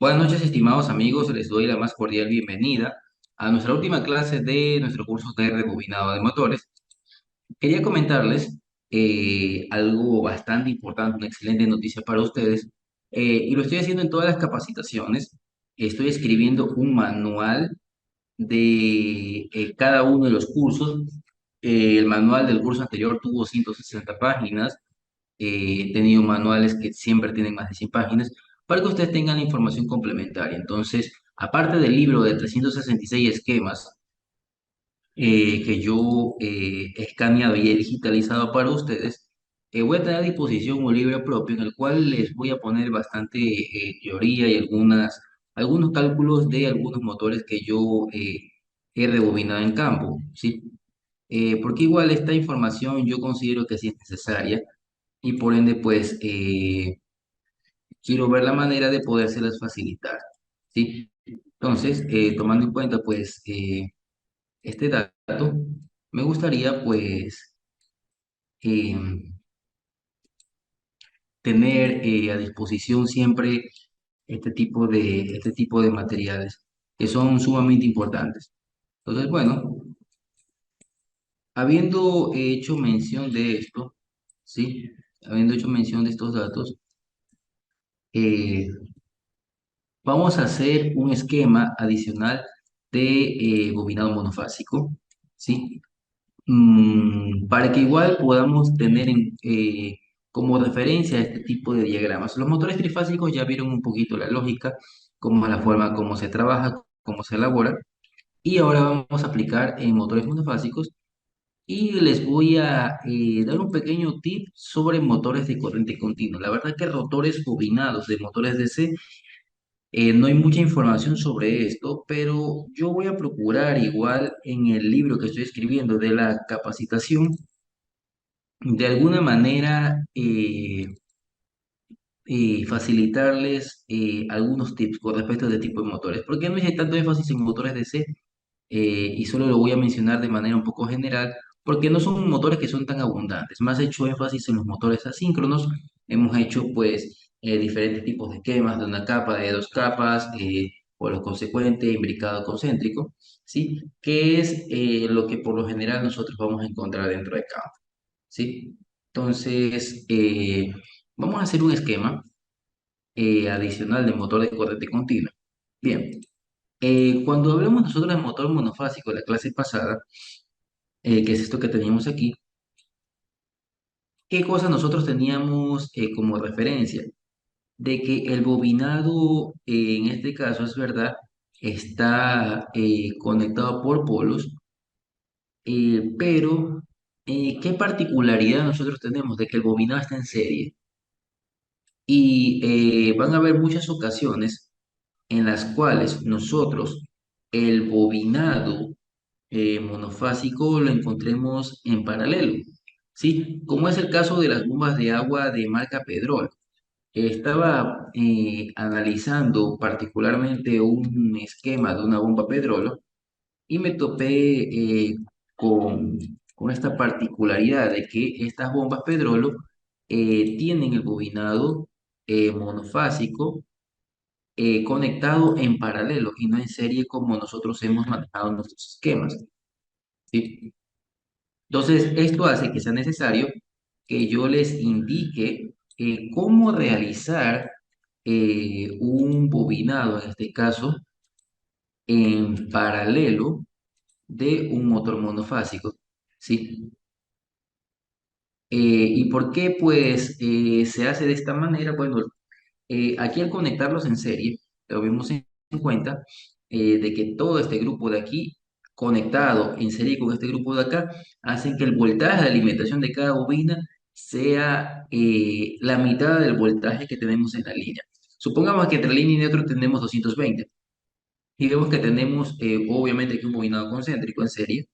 Buenas noches, estimados amigos. Les doy la más cordial bienvenida a nuestra última clase de nuestro curso de rebobinado de motores. Quería comentarles algo bastante importante, una excelente noticia para ustedes, y lo estoy haciendo en todas las capacitaciones. Estoy escribiendo un manual de cada uno de los cursos. El manual del curso anterior tuvo 160 páginas. He tenido manuales que siempre tienen más de 100 páginas para que ustedes tengan la información complementaria. Entonces, aparte del libro de 366 esquemas que yo he escaneado y he digitalizado para ustedes, voy a tener a disposición un libro propio en el cual les voy a poner bastante teoría y algunos cálculos de algunos motores que yo he rebobinado en campo, ¿sí? Porque igual esta información yo considero que sí es necesaria y por ende, pues, quiero ver la manera de podérselas facilitar, ¿sí? Entonces, tomando en cuenta, pues, este dato, me gustaría, pues, eh, tener a disposición siempre este tipo de materiales que son sumamente importantes. Entonces, bueno, habiendo hecho mención de esto, ¿sí? Habiendo hecho mención de estos datos, eh, vamos a hacer un esquema adicional de bobinado monofásico, ¿sí? Para que igual podamos tener como referencia este tipo de diagramas. Los motores trifásicos ya vieron un poquito la lógica, cómo es la forma, cómo se trabaja, cómo se elabora. Y ahora vamos a aplicar en motores monofásicos y les voy a dar un pequeño tip sobre motores de corriente continua. La verdad que rotores bobinados de motores DC. No hay mucha información sobre esto, pero yo voy a procurar igual en el libro que estoy escribiendo de la capacitación, de alguna manera facilitarles algunos tips con respecto a este tipo de motores. ¿Por qué no hice tanto énfasis en motores DC? Y solo lo voy a mencionar de manera un poco general, porque no son motores que son tan abundantes. Más he hecho énfasis en los motores asíncronos. Hemos hecho pues diferentes tipos de esquemas de una capa, de dos capas, por lo consecuente, imbricado concéntrico, ¿sí? Que es lo que por lo general nosotros vamos a encontrar dentro de campo, ¿sí? Entonces, vamos a hacer un esquema adicional de motor de corriente continua. Bien, cuando hablamos nosotros de motor monofásico, la clase pasada, que es esto que teníamos aquí, ¿qué cosas nosotros teníamos como referencia? De que el bobinado, en este caso es verdad, está conectado por polos, pero ¿qué particularidad nosotros tenemos de que el bobinado está en serie? Y van a haber muchas ocasiones en las cuales nosotros el bobinado monofásico lo encontremos en paralelo, ¿sí? Como es el caso de las bombas de agua de marca Pedrol. Estaba analizando particularmente un esquema de una bomba Pedrolo y me topé con esta particularidad de que estas bombas Pedrolo tienen el bobinado monofásico conectado en paralelo y no en serie como nosotros hemos manejado nuestros esquemas, ¿sí? Entonces, esto hace que sea necesario que yo les indique cómo realizar un bobinado, en este caso, en paralelo de un motor monofásico, ¿sí? ¿Y por qué, pues, se hace de esta manera? Bueno, aquí al conectarlos en serie, tuvimos en cuenta de que todo este grupo de aquí, conectado en serie con este grupo de acá, hacen que el voltaje de alimentación de cada bobina sea la mitad del voltaje que tenemos en la línea. Supongamos que entre línea y neutro tenemos 220 y vemos que tenemos obviamente aquí un bobinado concéntrico en serie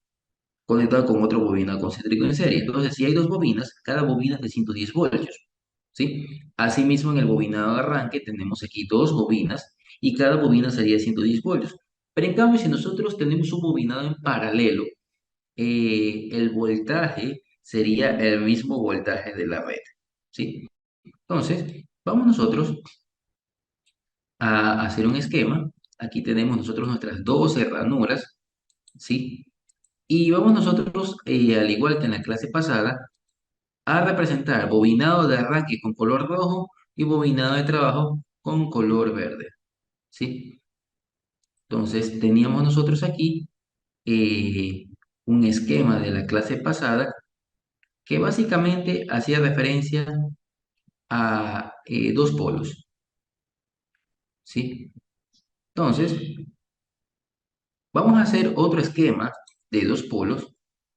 conectado con otro bobinado concéntrico en serie. Entonces, si hay dos bobinas, cada bobina es de 110 voltios, ¿sí? Asimismo, en el bobinado de arranque tenemos aquí dos bobinas y cada bobina sería 110 voltios. Pero en cambio, si nosotros tenemos un bobinado en paralelo, el voltaje sería el mismo voltaje de la red, ¿sí? Entonces, vamos nosotros a hacer un esquema. Aquí tenemos nosotros nuestras 12 ranuras, ¿sí? Y vamos nosotros, al igual que en la clase pasada, a representar bobinado de arranque con color rojo y bobinado de trabajo con color verde, ¿sí? Entonces, teníamos nosotros aquí eh, un esquema de la clase pasada que básicamente hacía referencia a dos polos, ¿sí? Entonces, vamos a hacer otro esquema de dos polos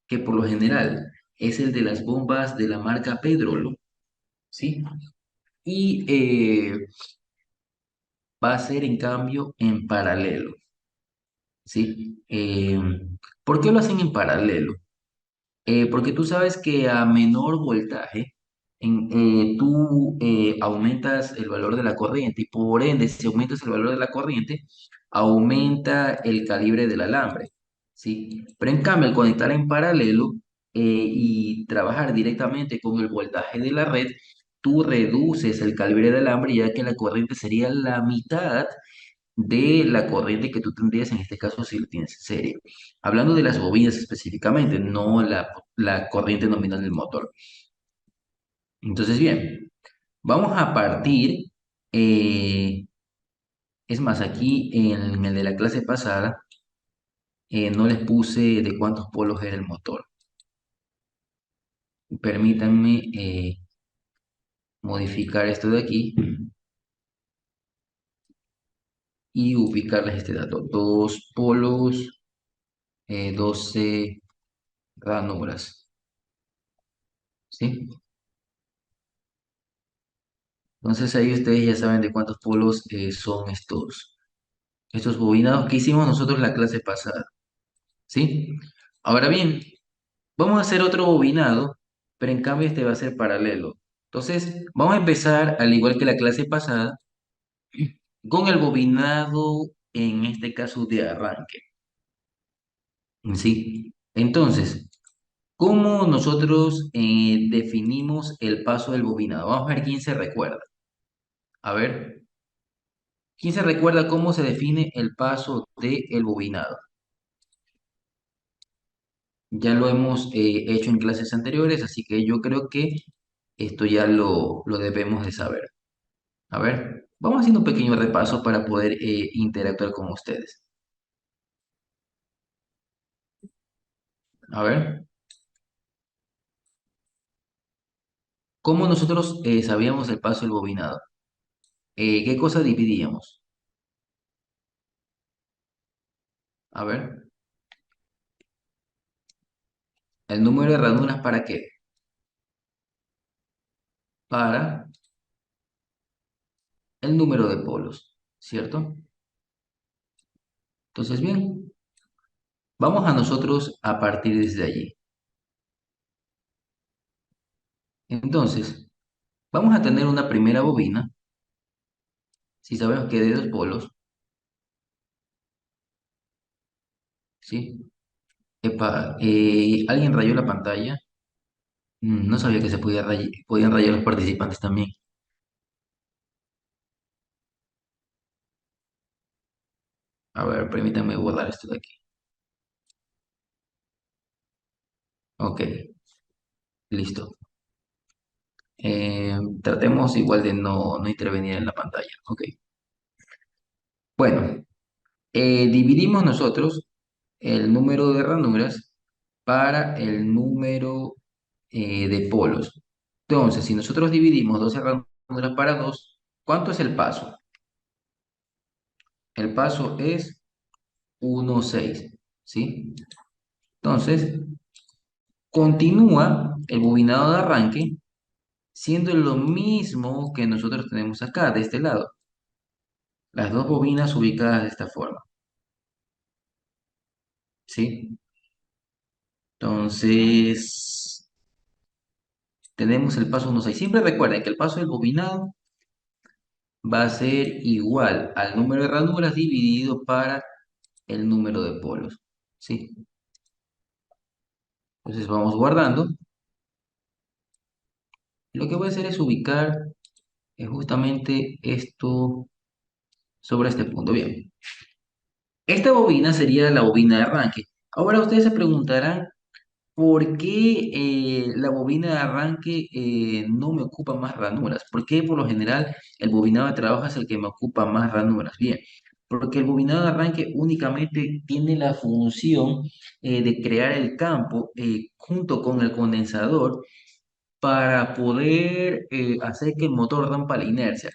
que por lo general es el de las bombas de la marca Pedrolo, ¿sí? Y va a ser en cambio en paralelo, ¿sí? ¿Por qué lo hacen en paralelo? Porque tú sabes que a menor voltaje, tú aumentas el valor de la corriente y por ende, si aumentas el valor de la corriente, aumenta el calibre del alambre, ¿sí? Pero en cambio, al conectar en paralelo y trabajar directamente con el voltaje de la red, tú reduces el calibre del alambre ya que la corriente sería la mitad de la corriente que tú tendrías en este caso si lo tienes en serie. Hablando de las bobinas específicamente, no la corriente nominal del motor. Entonces, bien, vamos a partir, eh, es más, aquí en el de la clase pasada, no les puse de cuántos polos era el motor. Permítanme modificar esto de aquí y ubicarles este dato. Dos polos, 12 ranuras, ¿sí? Entonces ahí ustedes ya saben de cuántos polos son estos bobinados que hicimos nosotros la clase pasada, ¿sí? Ahora bien, vamos a hacer otro bobinado, pero en cambio este va a ser paralelo. Entonces, vamos a empezar, al igual que la clase pasada, con el bobinado, en este caso de arranque, ¿sí? Entonces, ¿cómo nosotros definimos el paso del bobinado? Vamos a ver quién se recuerda. A ver. ¿Quién se recuerda cómo se define el paso del bobinado? Ya lo hemos hecho en clases anteriores, así que yo creo que esto ya lo debemos de saber. A ver, vamos haciendo un pequeño repaso para poder interactuar con ustedes. A ver, ¿cómo nosotros sabíamos el paso del bobinado? ¿Qué cosa dividíamos? A ver, el número de ranuras ¿para qué? Para el número de polos, ¿cierto? Entonces, bien, vamos a nosotros a partir desde allí. Entonces, vamos a tener una primera bobina, si sabemos que de dos polos, ¿sí? Epa, ¿alguien rayó la pantalla? No sabía que se podían rayar los participantes también. A ver, permítanme borrar esto de aquí. Ok, listo. Tratemos igual de no intervenir en la pantalla. Ok. Bueno, dividimos nosotros el número de ranuras para el número de polos. Entonces, si nosotros dividimos 12 ranuras para 2, ¿cuánto es el paso? El paso es 1,6, ¿sí? Entonces, continúa el bobinado de arranque siendo lo mismo que nosotros tenemos acá, de este lado. Las dos bobinas ubicadas de esta forma, ¿sí? Entonces, tenemos el paso 1,6. Siempre recuerden que el paso del bobinado va a ser igual al número de ranuras dividido para el número de polos, ¿sí? Entonces vamos guardando. Lo que voy a hacer es ubicar justamente esto sobre este punto. Bien, esta bobina sería la bobina de arranque. Ahora ustedes se preguntarán, ¿por qué la bobina de arranque no me ocupa más ranuras? ¿Por qué por lo general el bobinado de trabajo es el que me ocupa más ranuras? Bien, porque el bobinado de arranque únicamente tiene la función de crear el campo junto con el condensador para poder hacer que el motor rompa la inercia.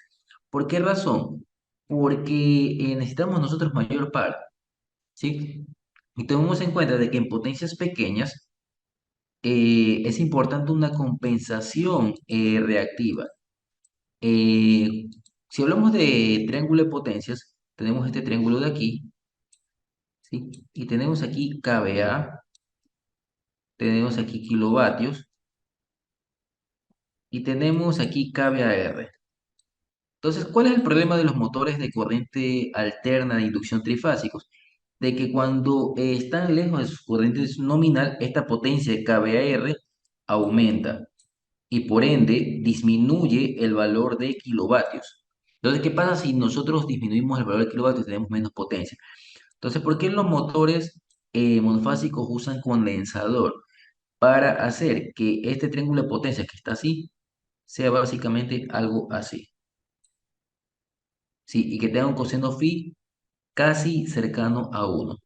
¿Por qué razón? Porque necesitamos nosotros mayor par, ¿sí? Y tomemos en cuenta de que en potencias pequeñas, es importante una compensación reactiva. Eh, si hablamos de triángulo de potencias, tenemos este triángulo de aquí, ¿sí? Y tenemos aquí kVA, tenemos aquí kilovatios y tenemos aquí kVAR. Entonces, ¿cuál es el problema de los motores de corriente alterna de inducción trifásicos? De que cuando están lejos de su corriente nominal, esta potencia de kVAR aumenta y por ende disminuye el valor de kilovatios. Entonces, ¿qué pasa si nosotros disminuimos el valor de kilovatios y tenemos menos potencia? Entonces, ¿por qué los motores monofásicos usan condensador? Para hacer que este triángulo de potencia que está así sea básicamente algo así. ¿Sí? Y que tenga un coseno phi casi cercano a uno.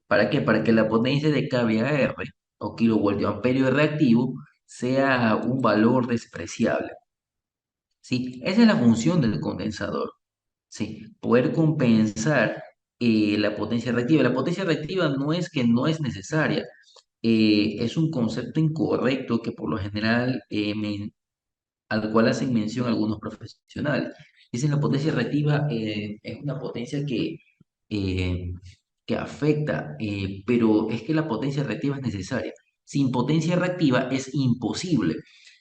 ¿Para qué? Para que la potencia de kVAR o kilovoltio amperio reactivo sea un valor despreciable. ¿Sí? Esa es la función del condensador. ¿Sí? Poder compensar la potencia reactiva. La potencia reactiva no es que no es necesaria, es un concepto incorrecto que por lo general al cual hacen mención algunos profesionales. Dicen la potencia reactiva es una potencia eh, que afecta, pero es que la potencia reactiva es necesaria. Sin potencia reactiva es imposible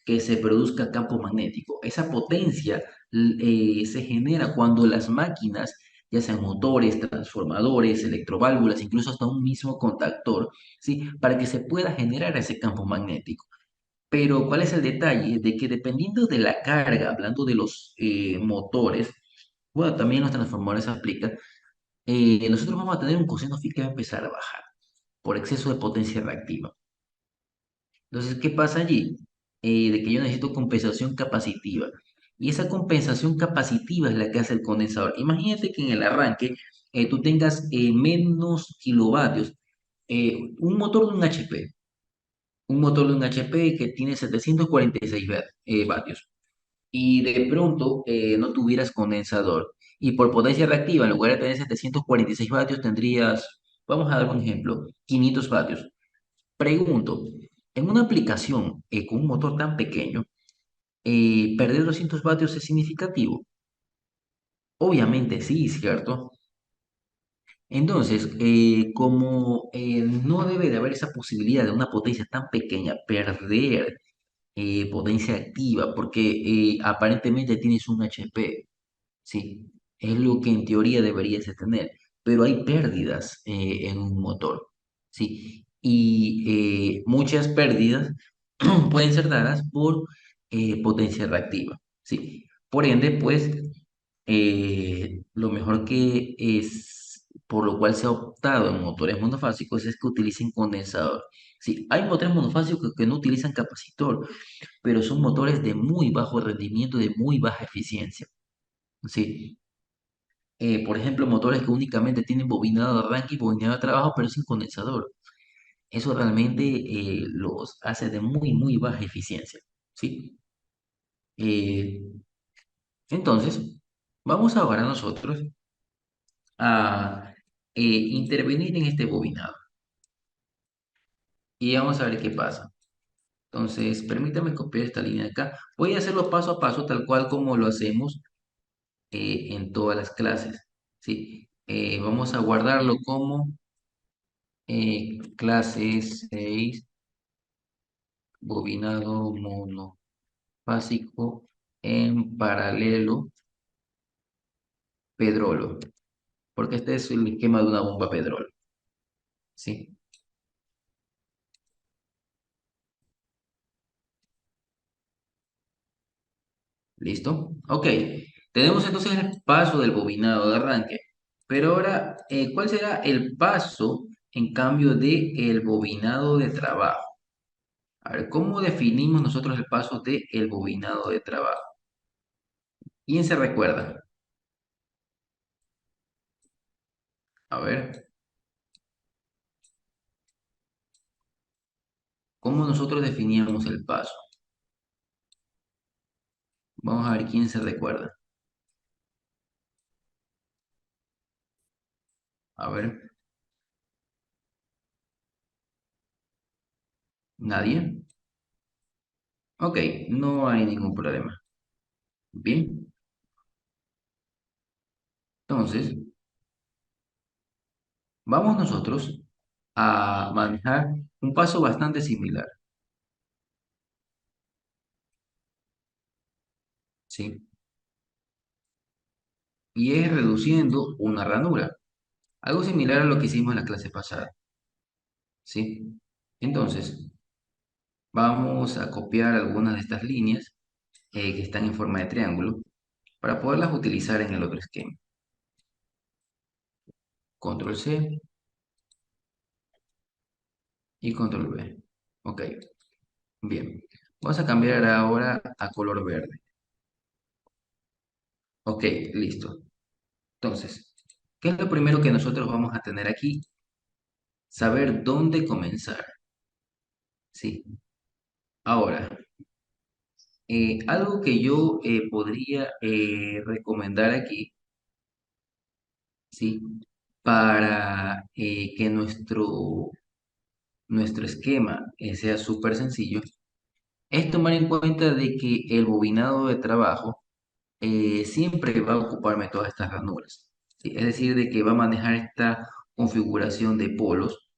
que se produzca campo magnético. Esa potencia se genera cuando las máquinas, ya sean motores, transformadores, electroválvulas, incluso hasta un mismo contactor, ¿sí? Para que se pueda generar ese campo magnético. Pero ¿cuál es el detalle? De que dependiendo de la carga, hablando de los motores, bueno, también los transformadores se aplican, nosotros vamos a tener un coseno phi que va a empezar a bajar por exceso de potencia reactiva. Entonces, ¿qué pasa allí? De que yo necesito compensación capacitiva. Y esa compensación capacitiva es la que hace el condensador. Imagínate que en el arranque tú tengas menos kilovatios. Un motor de un HP, un motor de un HP que tiene 746 vatios y de pronto no tuvieras condensador y por potencia reactiva en lugar de tener 746 vatios tendrías, vamos a dar un ejemplo, 500 vatios. Pregunto, en una aplicación con un motor tan pequeño, ¿perder 200 vatios es significativo? Obviamente sí, ¿cierto? Entonces, como no debe de haber esa posibilidad de una potencia tan pequeña perder potencia activa, porque aparentemente tienes un HP, ¿sí? Es lo que en teoría deberías de tener, pero hay pérdidas en un motor, ¿sí? Y muchas pérdidas pueden ser dadas por potencia reactiva, ¿sí? Por ende, pues, lo mejor que es, por lo cual se ha optado en motores monofásicos es que utilicen condensador. Sí, hay motores monofásicos que no utilizan capacitor, pero son motores de muy bajo rendimiento, de muy baja eficiencia. Sí. Por ejemplo, motores que únicamente tienen bobinado de arranque y bobinado de trabajo, pero sin condensador. Eso realmente los hace de muy, muy baja eficiencia. ¿Sí? Eh, entonces, vamos ahora nosotros a intervenir en este bobinado y vamos a ver qué pasa. Entonces, permítame copiar esta línea de acá. Voy a hacerlo paso a paso, tal cual como lo hacemos en todas las clases. ¿Sí? Vamos a guardarlo como clase 6 bobinado monofásico en paralelo pedrolo, porque este es el esquema de una bomba pedrolo. ¿Sí? ¿Listo? Ok. Tenemos entonces el paso del bobinado de arranque, pero ahora, ¿cuál será el paso en cambio de el bobinado de trabajo? A ver, ¿cómo definimos nosotros el paso de el bobinado de trabajo? ¿Quién se recuerda? A ver, ¿cómo nosotros definíamos el paso? Vamos a ver quién se recuerda. A ver, ¿nadie? Ok, no hay ningún problema. Bien, entonces vamos nosotros a manejar un paso bastante similar, ¿sí? Y es reduciendo una ranura, algo similar a lo que hicimos en la clase pasada, ¿sí? Entonces, vamos a copiar algunas de estas líneas que están en forma de triángulo para poderlas utilizar en el otro esquema. Control C y Control V. Ok, bien. Vamos a cambiar ahora a color verde. Ok, listo. Entonces, ¿qué es lo primero que nosotros vamos a tener aquí? Saber dónde comenzar, ¿sí? Ahora, algo que yo podría recomendar aquí, ¿sí? Para que nuestro esquema sea súper sencillo, es tomar en cuenta de que el bobinado de trabajo siempre va a ocuparme todas estas ranuras, ¿sí? Es decir, de que va a manejar esta configuración de polos,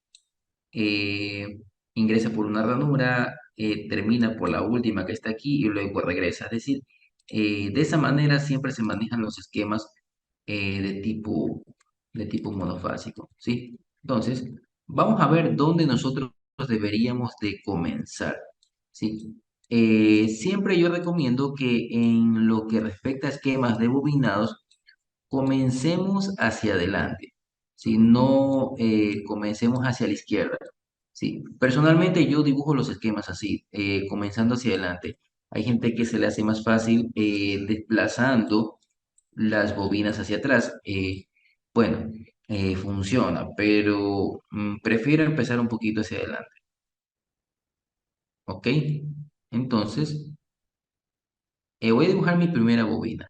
eh, ingresa por una ranura, termina por la última que está aquí y luego regresa. Es decir, de esa manera siempre se manejan los esquemas eh, de tipo, de tipo monofásico, ¿sí? Entonces, vamos a ver dónde nosotros deberíamos de comenzar, ¿sí? Siempre yo recomiendo que en lo que respecta a esquemas de bobinados, comencemos hacia adelante, ¿sí? No comencemos hacia la izquierda. Sí, personalmente yo dibujo los esquemas así, comenzando hacia adelante. Hay gente que se le hace más fácil desplazando las bobinas hacia atrás. Bueno, funciona, pero prefiero empezar un poquito hacia adelante, ¿ok? Entonces, voy a dibujar mi primera bobina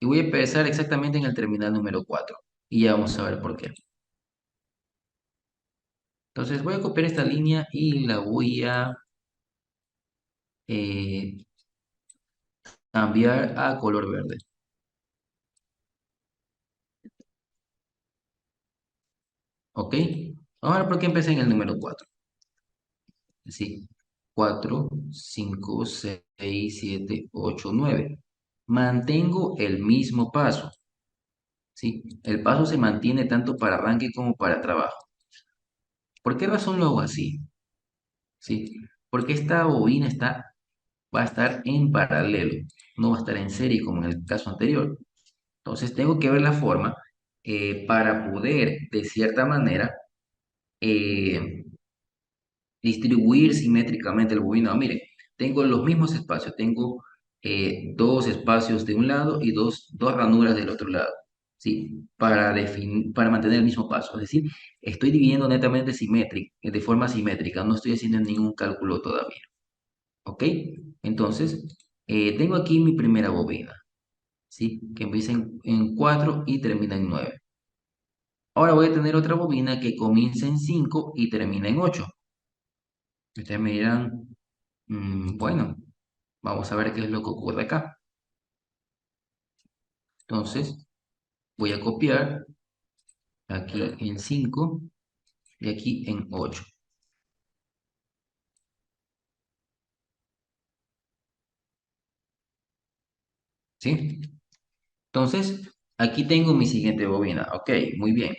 y voy a empezar exactamente en el terminal número 4 y ya vamos a ver por qué. Entonces voy a copiar esta línea y la voy a eh, cambiar a color verde. ¿Ok? Vamos a ver por qué empecé en el número 4. Sí, 4, 5, 6, 7, 8, 9. Mantengo el mismo paso. ¿Sí? El paso se mantiene tanto para arranque como para trabajo. ¿Por qué razón lo hago así? ¿Sí? Porque esta bobina va a estar en paralelo, no va a estar en serie como en el caso anterior. Entonces tengo que ver la forma para poder, de cierta manera, eh, distribuir simétricamente el bobinado. Miren, tengo los mismos espacios, tengo dos espacios de un lado y dos ranuras del otro lado, ¿sí? Para mantener el mismo paso. Es decir, estoy dividiendo netamente de forma simétrica, no estoy haciendo ningún cálculo todavía, ¿ok? Entonces, tengo aquí mi primera bobina, ¿sí? Que empieza en 4 y termina en 9. Ahora voy a tener otra bobina que comienza en 5 y termina en 8. Ustedes me dirán, bueno, vamos a ver qué es lo que ocurre acá. Entonces, voy a copiar aquí en 5 y aquí en 8. ¿Sí? Entonces, aquí tengo mi siguiente bobina. Ok, muy bien.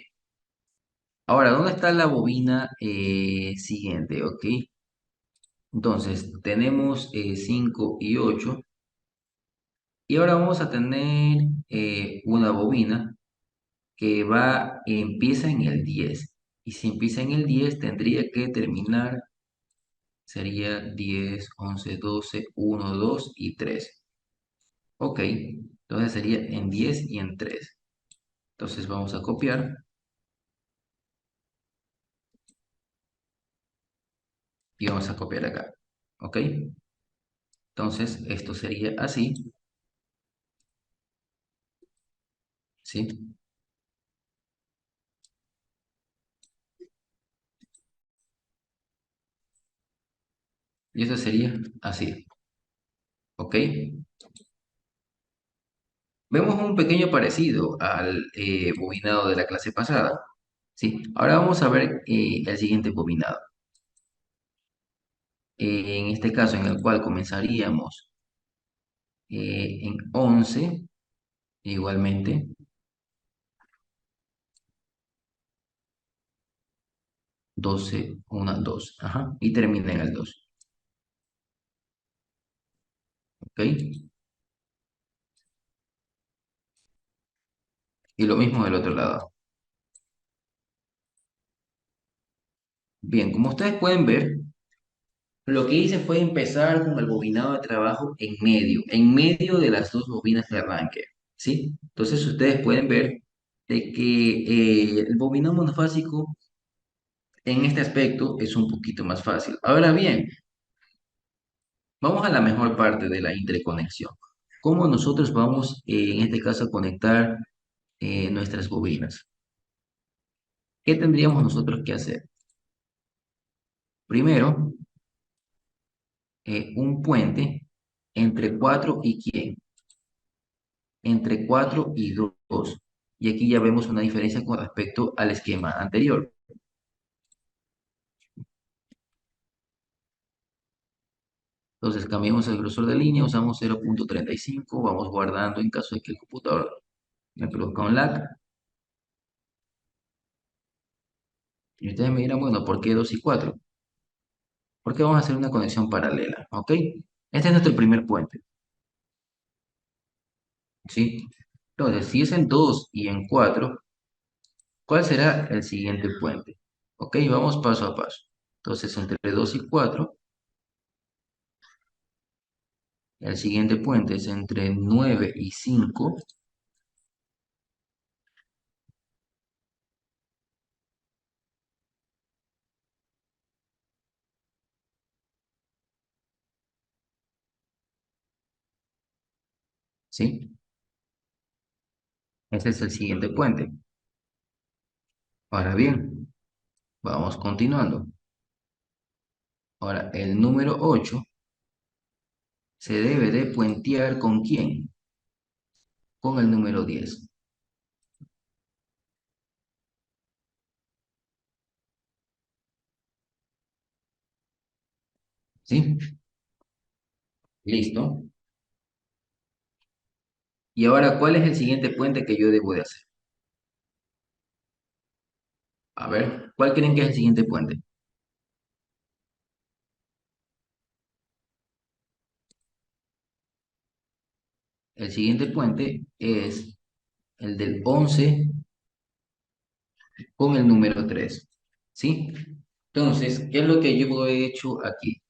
Ahora, ¿dónde está la bobina siguiente? Ok. Entonces, tenemos 5 y 8. Y ahora vamos a tener una bobina que empieza en el 10. Y si empieza en el 10 tendría que terminar, sería 10, 11, 12, 1, 2 y 3. Ok, entonces sería en 10 y en 3. Entonces vamos a copiar y vamos a copiar acá. Ok, entonces esto sería así, ¿sí? Y esto sería así, ¿ok? Vemos un pequeño parecido al bobinado de la clase pasada, ¿sí? Ahora vamos a ver el siguiente bobinado. En este caso, en el cual comenzaríamos en 11, igualmente, 12, 1, 2, ajá, y termina en el 2, ¿ok? Y lo mismo del otro lado. Bien, como ustedes pueden ver, lo que hice fue empezar con el bobinado de trabajo en medio de las dos bobinas de arranque, ¿sí? Entonces ustedes pueden ver de que el bobinado monofásico en este aspecto es un poquito más fácil. Ahora bien, vamos a la mejor parte de la interconexión. ¿Cómo nosotros vamos, en este caso, a conectar nuestras bobinas? ¿Qué tendríamos nosotros que hacer? Primero, un puente entre 4 y ¿quién? Entre 4 y 2. Y aquí ya vemos una diferencia con respecto al esquema anterior. Entonces cambiamos el grosor de línea, usamos 0,35, vamos guardando en caso de que el computador me produzca un lag. Y ustedes me dirán, bueno, ¿por qué 2 y 4? Porque vamos a hacer una conexión paralela, ¿ok? Este es nuestro primer puente, ¿sí? Entonces, si es en 2 y en 4, ¿cuál será el siguiente puente? ¿Ok? Vamos paso a paso. Entonces, entre 2 y 4, el siguiente puente es entre 9 y 5, ¿sí? Ese es el siguiente puente. Ahora bien, vamos continuando. Ahora, el número 8 se debe de puentear ¿con quién? Con el número 10, ¿sí? Listo. Y ahora, ¿cuál es el siguiente puente que yo debo de hacer? A ver, ¿cuál creen que es el siguiente puente? El siguiente puente es el del 11 con el número 3, ¿sí? Entonces, ¿qué es lo que yo he hecho aquí?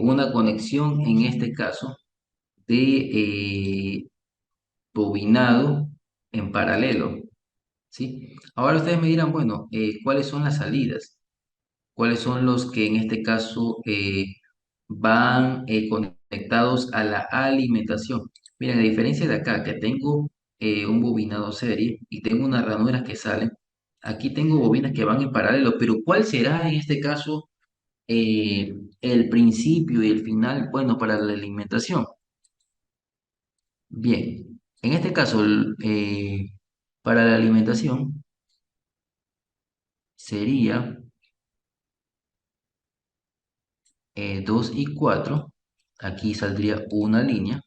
Una conexión, en este caso, de bobinado en paralelo, ¿sí? Ahora ustedes me dirán, bueno, ¿cuáles son las salidas? ¿Cuáles son los que en este caso van conectados a la alimentación? Miren, a diferencia de acá, que tengo un bobinado serie y tengo unas ranuras que salen, aquí tengo bobinas que van en paralelo, pero ¿cuál será en este caso el principio y el final, bueno, para la alimentación? Bien, en este caso, para la alimentación sería 2 y 4. Aquí saldría una línea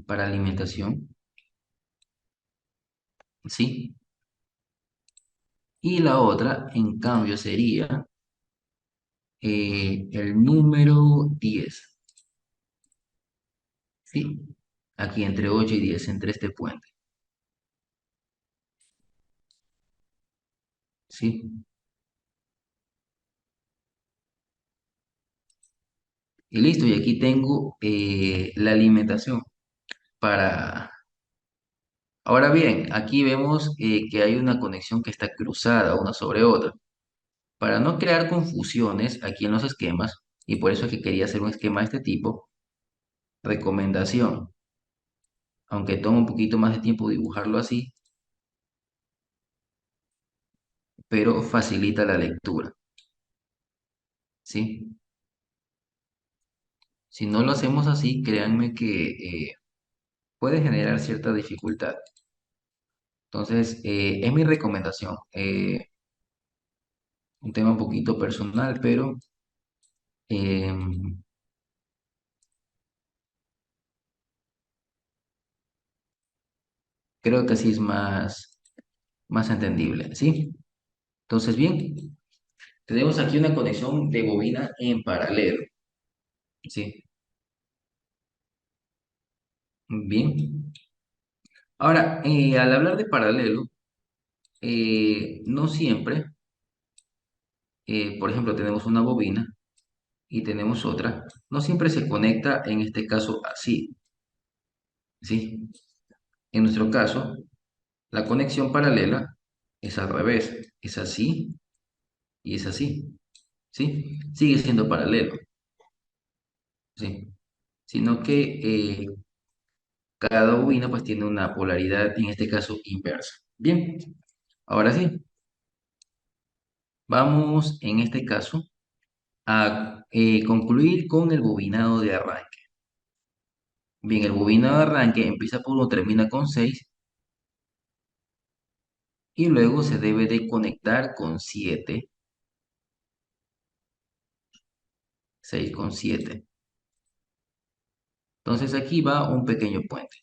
para alimentación, ¿sí? Y la otra, en cambio, sería el número 10. ¿sí? Aquí entre 8 y 10 entre este puente, ¿sí? Y listo, y aquí tengo la alimentación para... Ahora bien, aquí vemos que hay una conexión que está cruzada una sobre otra. Para no crear confusiones aquí en los esquemas, y por eso es que quería hacer un esquema de este tipo, recomendación, aunque toma un poquito más de tiempo dibujarlo así, pero facilita la lectura, ¿sí? Si no lo hacemos así, créanme que puede generar cierta dificultad. Entonces, es mi recomendación. Un tema un poquito personal, pero eh, creo que así es más entendible, ¿sí? Entonces, bien, tenemos aquí una conexión de bobina en paralelo, ¿sí? Bien. Ahora, al hablar de paralelo, no siempre, por ejemplo, tenemos una bobina y tenemos otra, no siempre se conecta en este caso así, ¿sí? En nuestro caso, la conexión paralela es al revés, es así y es así, ¿sí? Sigue siendo paralelo, ¿sí? Sino que cada bobina pues tiene una polaridad, en este caso inversa. Bien, ahora sí, vamos en este caso a concluir con el bobinado de arranque. Bien, el bobinado de arranque empieza por 1, termina con 6 y luego se debe de conectar con 7, 6 con 7. Entonces aquí va un pequeño puente.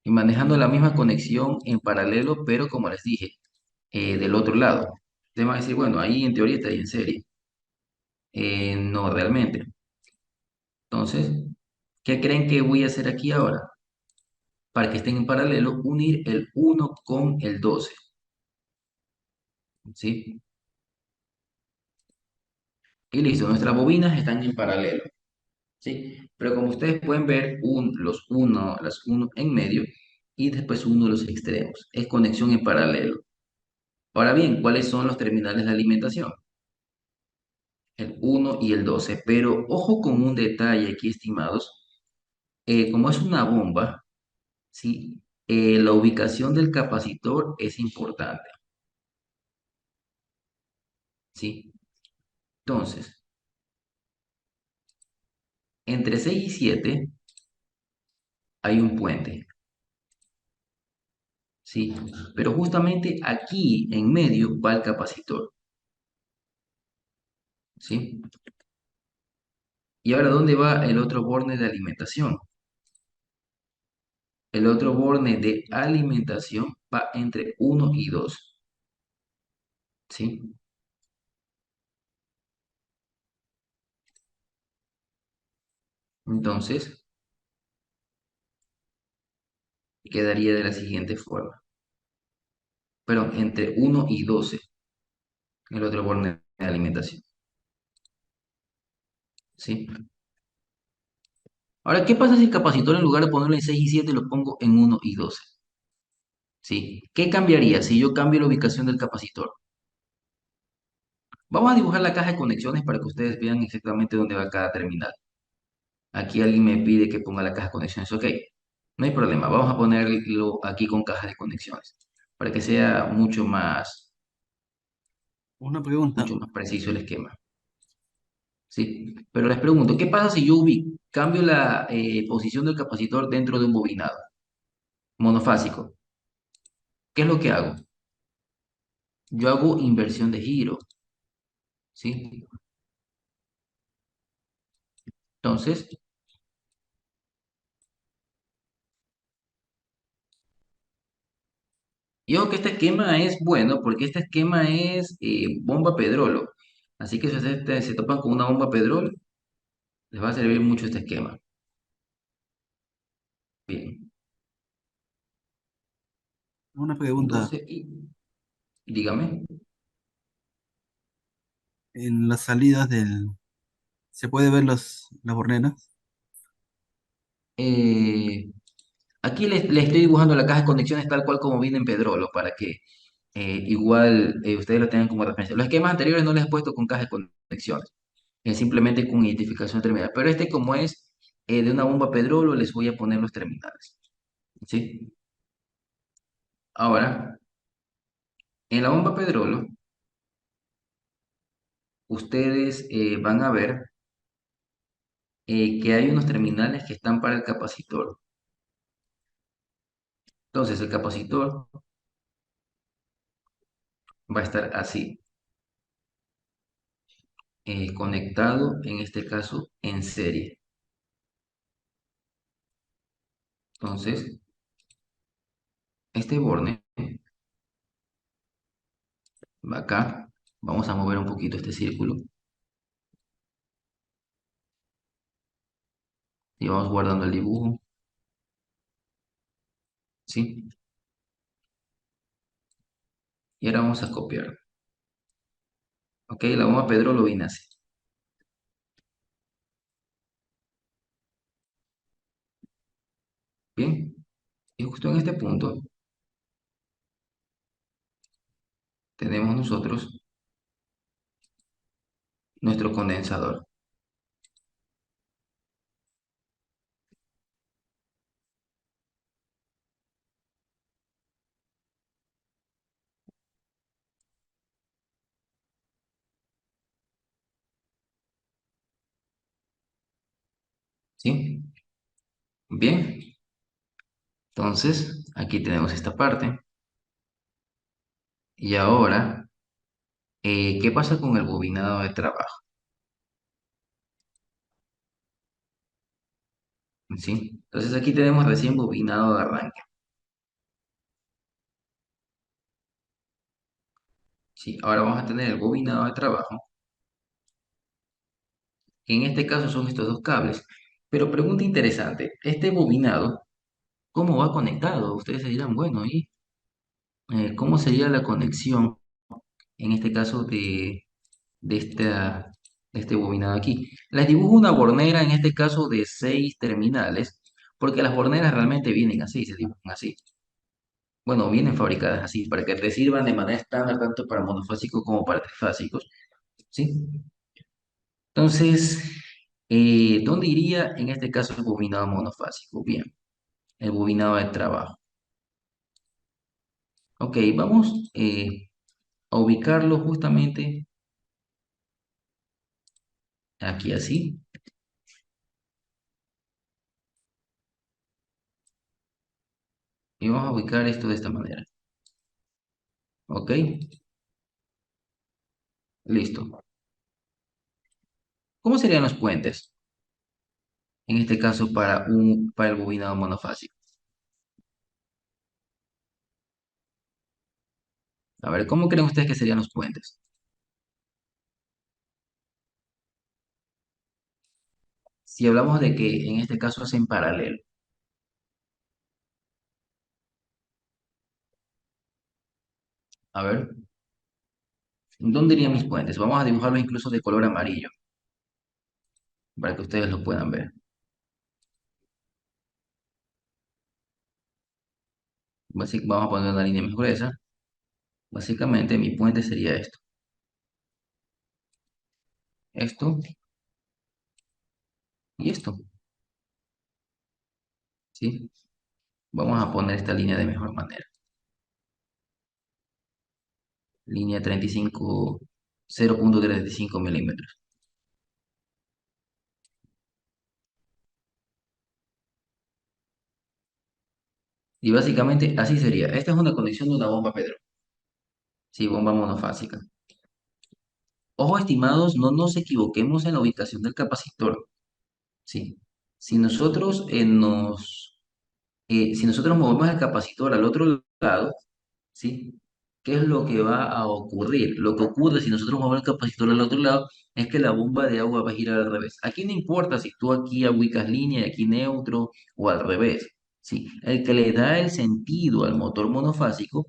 Y manejando la misma conexión en paralelo, pero como les dije, del otro lado. Ustedes van a decir, bueno, ahí en teoría estaría en serie. No realmente. Entonces, ¿qué creen que voy a hacer aquí ahora? Para que estén en paralelo, unir el 1 con el 12. ¿Sí? Y listo, nuestras bobinas están en paralelo. ¿Sí? Pero como ustedes pueden ver, las uno en medio y después uno de los extremos. Es conexión en paralelo. Ahora bien, ¿cuáles son los terminales de alimentación? El 1 y el 12. Pero ojo con un detalle aquí, estimados. Como es una bomba, ¿sí? La ubicación del capacitor es importante, ¿sí? Entonces, entre 6 y 7 hay un puente, ¿sí? Pero justamente aquí en medio va el capacitor, ¿sí? Y ahora, ¿dónde va el otro borne de alimentación? El otro borne de alimentación va entre 1 y 2, ¿sí? Entonces, quedaría de la siguiente forma. Pero entre 1 y 12 el otro borne de alimentación, ¿sí? Ahora, ¿qué pasa si el capacitor en lugar de ponerlo en 6 y 7 lo pongo en 1 y 12? ¿Sí? ¿Qué cambiaría si yo cambio la ubicación del capacitor? Vamos a dibujar la caja de conexiones para que ustedes vean exactamente dónde va cada terminal. Aquí alguien me pide que ponga la caja de conexiones. Ok, no hay problema. Vamos a ponerlo aquí con caja de conexiones para que sea Una pregunta. mucho más preciso el esquema. ¿Sí? Pero les pregunto, ¿qué pasa si yo cambio la posición del capacitor dentro de un bobinado monofásico? ¿Qué es lo que hago? Yo hago inversión de giro, ¿sí? Entonces, yo que este esquema es bueno porque este esquema es bomba pedrolo. Así que si ustedes se topan con una bomba pedrolo, Les va a servir mucho este esquema. Bien, Una pregunta. entonces, dígame. En las salidas del... ¿Se puede ver las borneras? Eh, Aquí le estoy dibujando la caja de conexiones tal cual como viene en Pedrolo para que igual ustedes lo tengan como referencia. Los esquemas anteriores no les he puesto con caja de conexiones, simplemente con identificación terminal. Pero este como es de una bomba Pedrolo, les voy a poner los terminales. ¿Sí? Ahora, en la bomba Pedrolo, ustedes van a ver que hay unos terminales que están para el capacitor. Entonces, el capacitor va a estar así, conectado, en este caso, en serie. Entonces, este borne va acá. Vamos a mover un poquito este círculo y vamos guardando el dibujo, ¿sí? Y ahora vamos a copiar. Ok, la bomba Pedro lo viene así. Bien, y justo en este punto tenemos nosotros nuestro condensador, ¿sí? Bien, entonces aquí tenemos esta parte. Y ahora, ¿qué pasa con el bobinado de trabajo? ¿Sí? Entonces aquí tenemos recién bobinado de arranque. ¿Sí? Ahora vamos a tener el bobinado de trabajo, que en este caso son estos dos cables. Pero pregunta interesante, este bobinado, ¿cómo va conectado? Ustedes se dirán, bueno, ¿y cómo sería la conexión en este caso de, esta, de este bobinado aquí? Les dibujo una bornera en este caso de 6 terminales, porque las borneras realmente vienen así, se dibujan así. Bueno, vienen fabricadas así, para que te sirvan de manera estándar tanto para monofásicos como para trifásicos, ¿sí? Entonces, ¿dónde iría en este caso el bobinado monofásico? Bien, el bobinado de trabajo. Ok, vamos a ubicarlo justamente aquí así, y vamos a ubicar esto de esta manera. Ok, listo. ¿Cómo serían los puentes? En este caso para el bobinado monofásico. A ver, ¿cómo creen ustedes que serían los puentes? Si hablamos de que en este caso es en paralelo. A ver, ¿dónde irían mis puentes? Vamos a dibujarlos incluso de color amarillo, para que ustedes lo puedan ver. Vamos a poner una línea más gruesa. Básicamente mi puente sería esto. Esto y esto, ¿sí? Vamos a poner esta línea de mejor manera. Línea 35, 0,35 milímetros. Y básicamente así sería. Esta es una conexión de una bomba Pedro. Sí, bomba monofásica. Ojo, estimados, no nos equivoquemos en la ubicación del capacitor. Sí. Si nosotros si nosotros movemos el capacitor al otro lado, ¿sí? ¿qué es lo que va a ocurrir? Lo que ocurre si nosotros movemos el capacitor al otro lado es que la bomba de agua va a girar al revés. Aquí no importa si tú aquí ubicas línea y aquí neutro o al revés. ¿Sí? El que le da el sentido al motor monofásico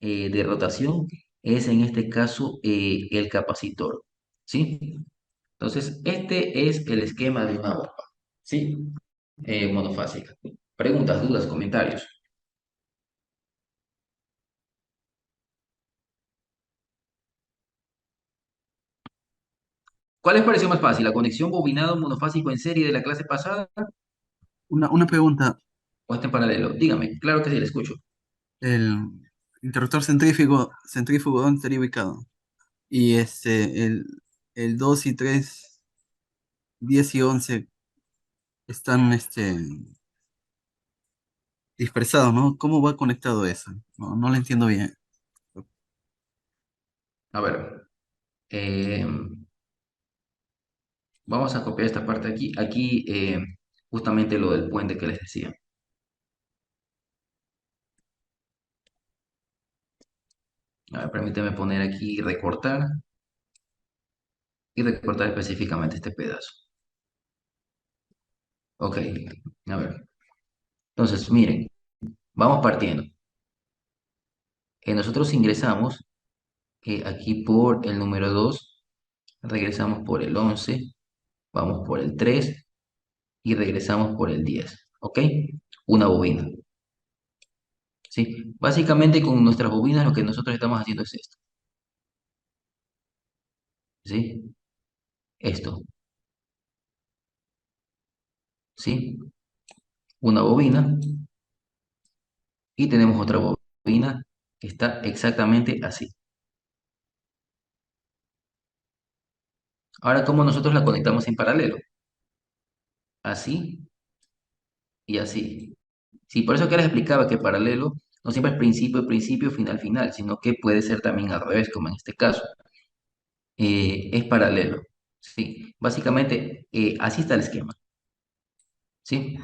de rotación es en este caso el capacitor. ¿Sí? Entonces, este es el esquema de una bomba. ¿Sí? Monofásica. Preguntas, dudas, comentarios. ¿Cuál les pareció más fácil? ¿La conexión bobinado monofásico en serie de la clase pasada Una pregunta. o este en paralelo? Dígame, claro que sí, le escucho. El interruptor centrífugo, ¿dónde estaría ubicado? Y el 2 y 3, 10 y 11 están dispersados, ¿no? ¿Cómo va conectado eso? No, no lo entiendo bien. A ver, eh, vamos a copiar esta parte aquí. Aquí, justamente lo del puente que les decía. A ver, permíteme poner aquí recortar y recortar específicamente este pedazo. Ok, a ver. Entonces, miren, vamos partiendo. Nosotros ingresamos aquí por el número 2, regresamos por el 11, vamos por el 3 y regresamos por el 10. ¿Ok? Una bobina. ¿Sí? Básicamente con nuestras bobinas lo que nosotros estamos haciendo es esto. ¿Sí? Esto. ¿Sí? Una bobina y tenemos otra bobina que está exactamente así. Ahora, ¿cómo nosotros la conectamos en paralelo? Así y así. Sí, por eso que les explicaba que paralelo no siempre es principio, principio, final, final, sino que puede ser también al revés, como en este caso. Es paralelo. Sí, básicamente así está el esquema. ¿Sí?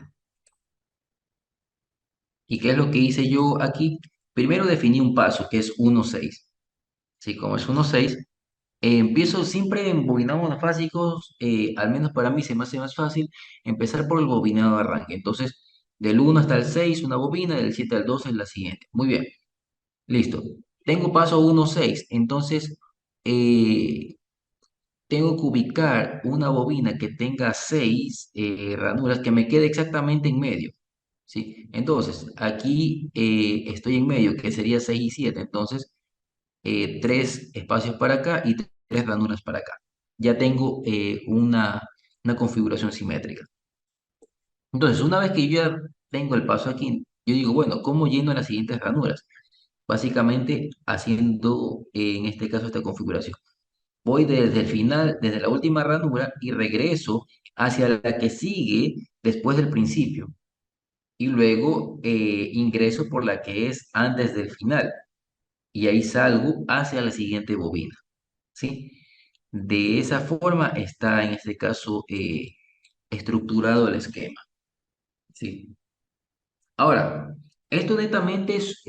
¿Y qué es lo que hice yo aquí? Primero definí un paso que es 1,6. ¿Sí? Como es 1,6, empiezo siempre en bobinados monofásicos, al menos para mí se me hace más fácil empezar por el bobinado de arranque. Entonces, del 1 hasta el 6 una bobina, del 7 al 12 es la siguiente. Muy bien, listo. Tengo paso 1,6, entonces eh, tengo que ubicar una bobina que tenga 6 ranuras que me quede exactamente en medio. ¿Sí? Entonces, aquí estoy en medio, que sería 6 y 7. Entonces, 3 espacios para acá y 3 ranuras para acá. Ya tengo una configuración simétrica. Entonces, una vez que yo ya tengo el paso aquí, yo digo, bueno, ¿cómo lleno las siguientes ranuras? Básicamente haciendo, en este caso, esta configuración. Voy desde el final, desde la última ranura y regreso hacia la que sigue después del principio. Y luego ingreso por la que es antes del final. Y ahí salgo hacia la siguiente bobina. ¿Sí? De esa forma está en este caso estructurado el esquema. ¿Sí? Ahora, esto netamente es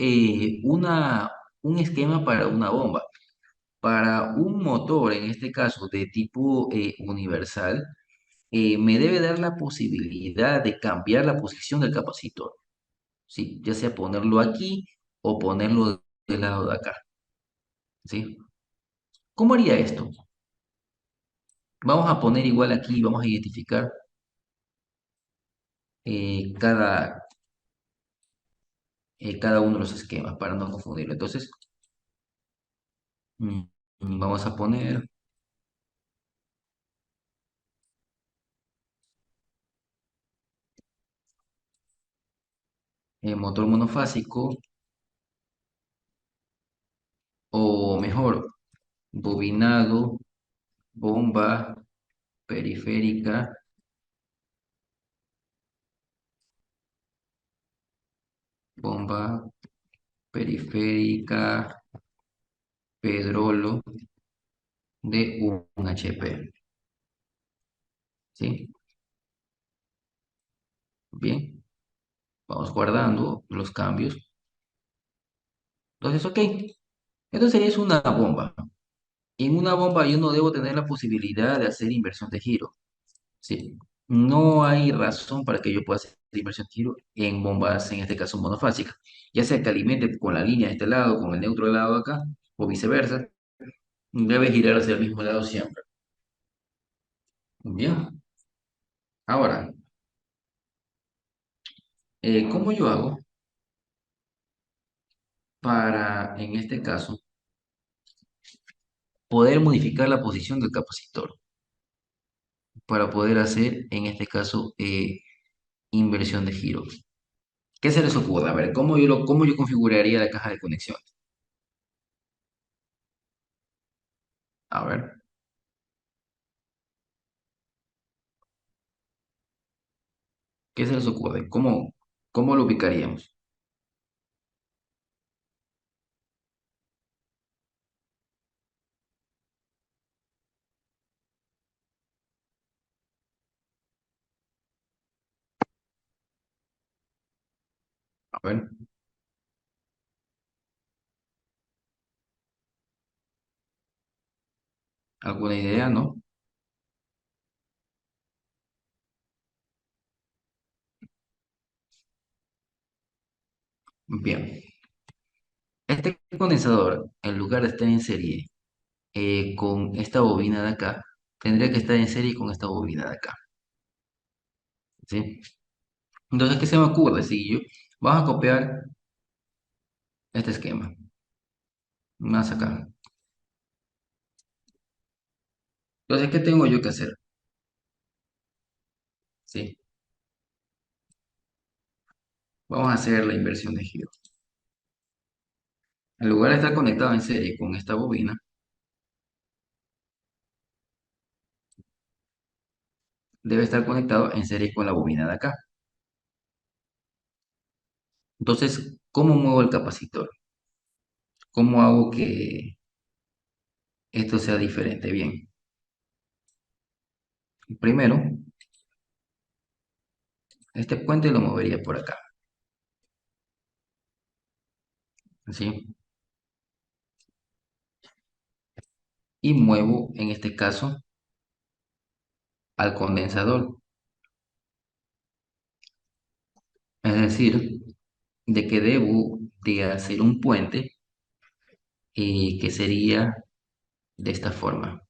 un esquema para una bomba. Para un motor, en este caso de tipo universal, me debe dar la posibilidad de cambiar la posición del capacitor. ¿Sí? Ya sea ponerlo aquí o ponerlo del lado de acá. ¿Sí? ¿Cómo haría esto? Vamos a poner igual aquí, vamos a identificar cada, cada uno de los esquemas para no confundirlo. Entonces, mm, vamos a poner motor monofásico o mejor, bobinado, bomba periférica, bomba periférica, pedrolo de un HP. ¿Sí? Bien, vamos guardando los cambios. Entonces, ok. Esto sería es una bomba. Y en una bomba yo no debo tener la posibilidad de hacer inversión de giro. Sí. No hay razón para que yo pueda hacer inversión de giro en bombas, en este caso monofásicas. Ya sea que alimente con la línea de este lado, con el neutro del lado de acá, o viceversa, debe girar hacia el mismo lado siempre. Bien. Ahora, ¿cómo yo hago para, en este caso, poder modificar la posición del capacitor? Para poder hacer, en este caso, inversión de giro. ¿Qué se les ocurre? A ver, cómo yo configuraría la caja de conexión? A ver, ¿qué se les ocurre? ¿Cómo lo ubicaríamos? A ver, ¿alguna idea? ¿No? Bien. Este condensador, en lugar de estar en serie con esta bobina de acá, tendría que estar en serie con esta bobina de acá. ¿Sí? Entonces, ¿qué se me ocurre? Si yo, vamos a copiar este esquema, más acá. Entonces, ¿qué tengo yo que hacer? ¿Sí? Vamos a hacer la inversión de giro. En lugar de estar conectado en serie con esta bobina, debe estar conectado en serie con la bobina de acá. Entonces, ¿cómo muevo el capacitor? ¿Cómo hago que esto sea diferente? Bien, primero, este puente lo movería por acá, ¿sí? Y muevo, en este caso, al condensador. Es decir, de que debo de hacer un puente que sería de esta forma.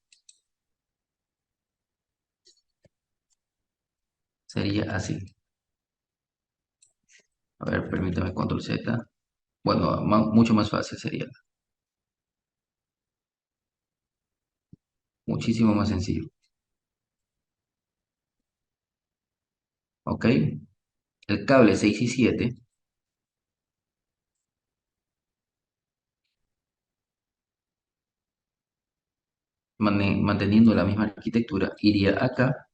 Sería así. A ver, permítame control Z. Bueno, mucho más fácil sería. Muchísimo más sencillo. ¿Ok? El cable 6 y 7, manteniendo la misma arquitectura, iría acá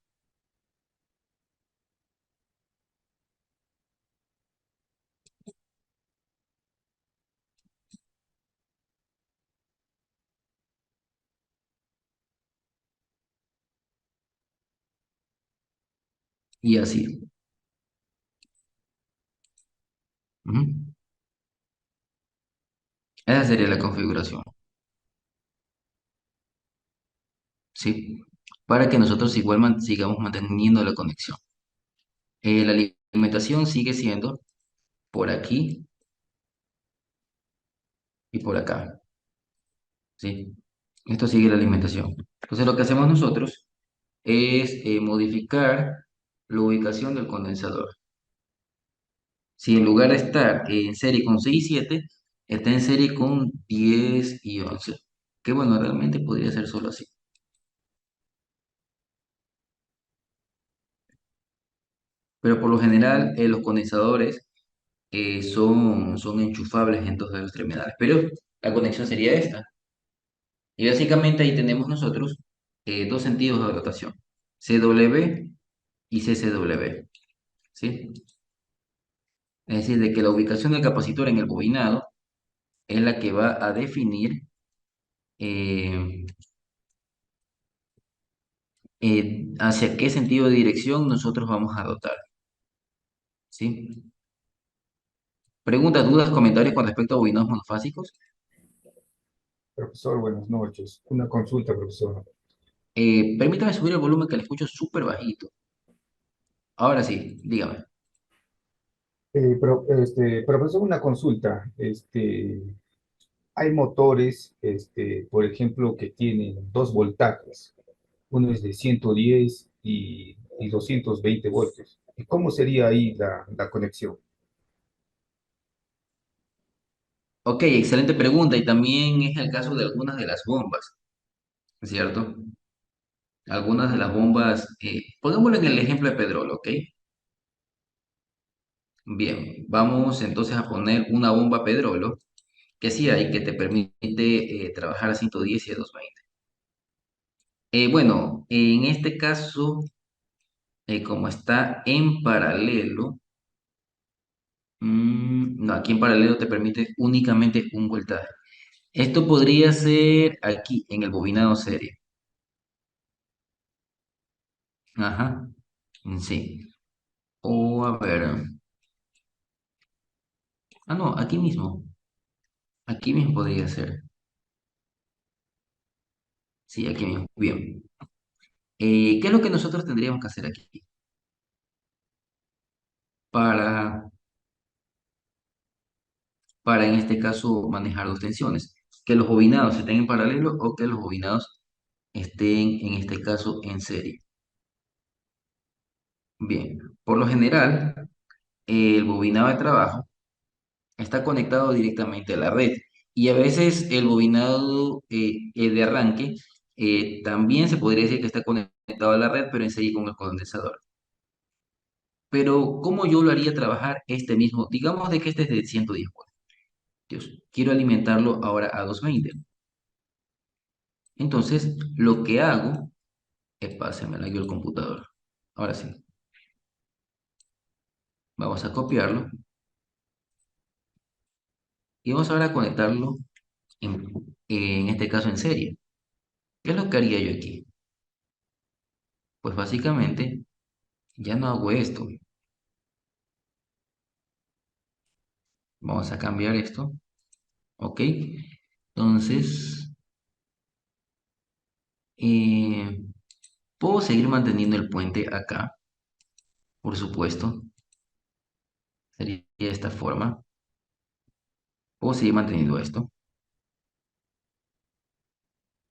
y así. Ujú. Esa sería la configuración, ¿sí? Para que nosotros igual sigamos manteniendo la conexión. La alimentación sigue siendo por aquí y por acá, ¿sí? Esto sigue la alimentación. Entonces lo que hacemos nosotros es modificar la ubicación del condensador. Si en lugar de estar en serie con 6 y 7, está en serie con 10 y 11. Que bueno, realmente podría ser solo así. Pero por lo general los condensadores son enchufables en dos de las extremidades. Pero la conexión sería esta. Y básicamente ahí tenemos nosotros dos sentidos de rotación. CW y CCW. ¿Sí? Es decir, de que la ubicación del capacitor en el bobinado es la que va a definir eh, hacia qué sentido de dirección nosotros vamos a rotar. ¿Sí? Preguntas, dudas, comentarios con respecto a bobinados monofásicos. Profesor, buenas noches. Una consulta, profesor. Permítame subir el volumen que le escucho súper bajito. Ahora sí, dígame. Profesor, una consulta. Hay motores, por ejemplo, que tienen dos voltajes. Uno es de 110 y 220 voltios. ¿Y cómo sería ahí la conexión? Ok, excelente pregunta. Y también es el caso de algunas de las bombas, ¿cierto? Algunas de las bombas, pongámoslo en el ejemplo de Pedrolo, ¿ok? Bien, vamos entonces a poner una bomba Pedrolo que sí hay, que te permite trabajar a 110 y a 220. Bueno, en este caso, como está en paralelo, no, aquí en paralelo te permite únicamente un voltaje. Esto podría ser aquí, en el bobinado serie. Ajá, sí. O a ver, no, aquí mismo. Aquí mismo podría ser. Sí, aquí mismo. Bien. ¿Qué es lo que nosotros tendríamos que hacer aquí? Para, para en este caso manejar dos tensiones. Que los bobinados estén en paralelo o que los bobinados estén en este caso en serie. Bien. Por lo general, el bobinado de trabajo está conectado directamente a la red. Y a veces el bobinado de arranque también se podría decir que está conectado a la red, pero en serie con el condensador. Pero, ¿cómo yo lo haría trabajar este mismo? Digamos de que este es de 110 voltios. Quiero alimentarlo ahora a 220. Entonces, lo que hago es pásemela yo el computador. Ahora sí, vamos a copiarlo y vamos ahora a conectarlo en este caso en serie. ¿Qué es lo que haría yo aquí? Pues básicamente ya no hago esto. Vamos a cambiar esto. ¿Ok? Entonces, eh, puedo seguir manteniendo el puente acá, por supuesto. Sería de esta forma. Puedo seguir manteniendo esto.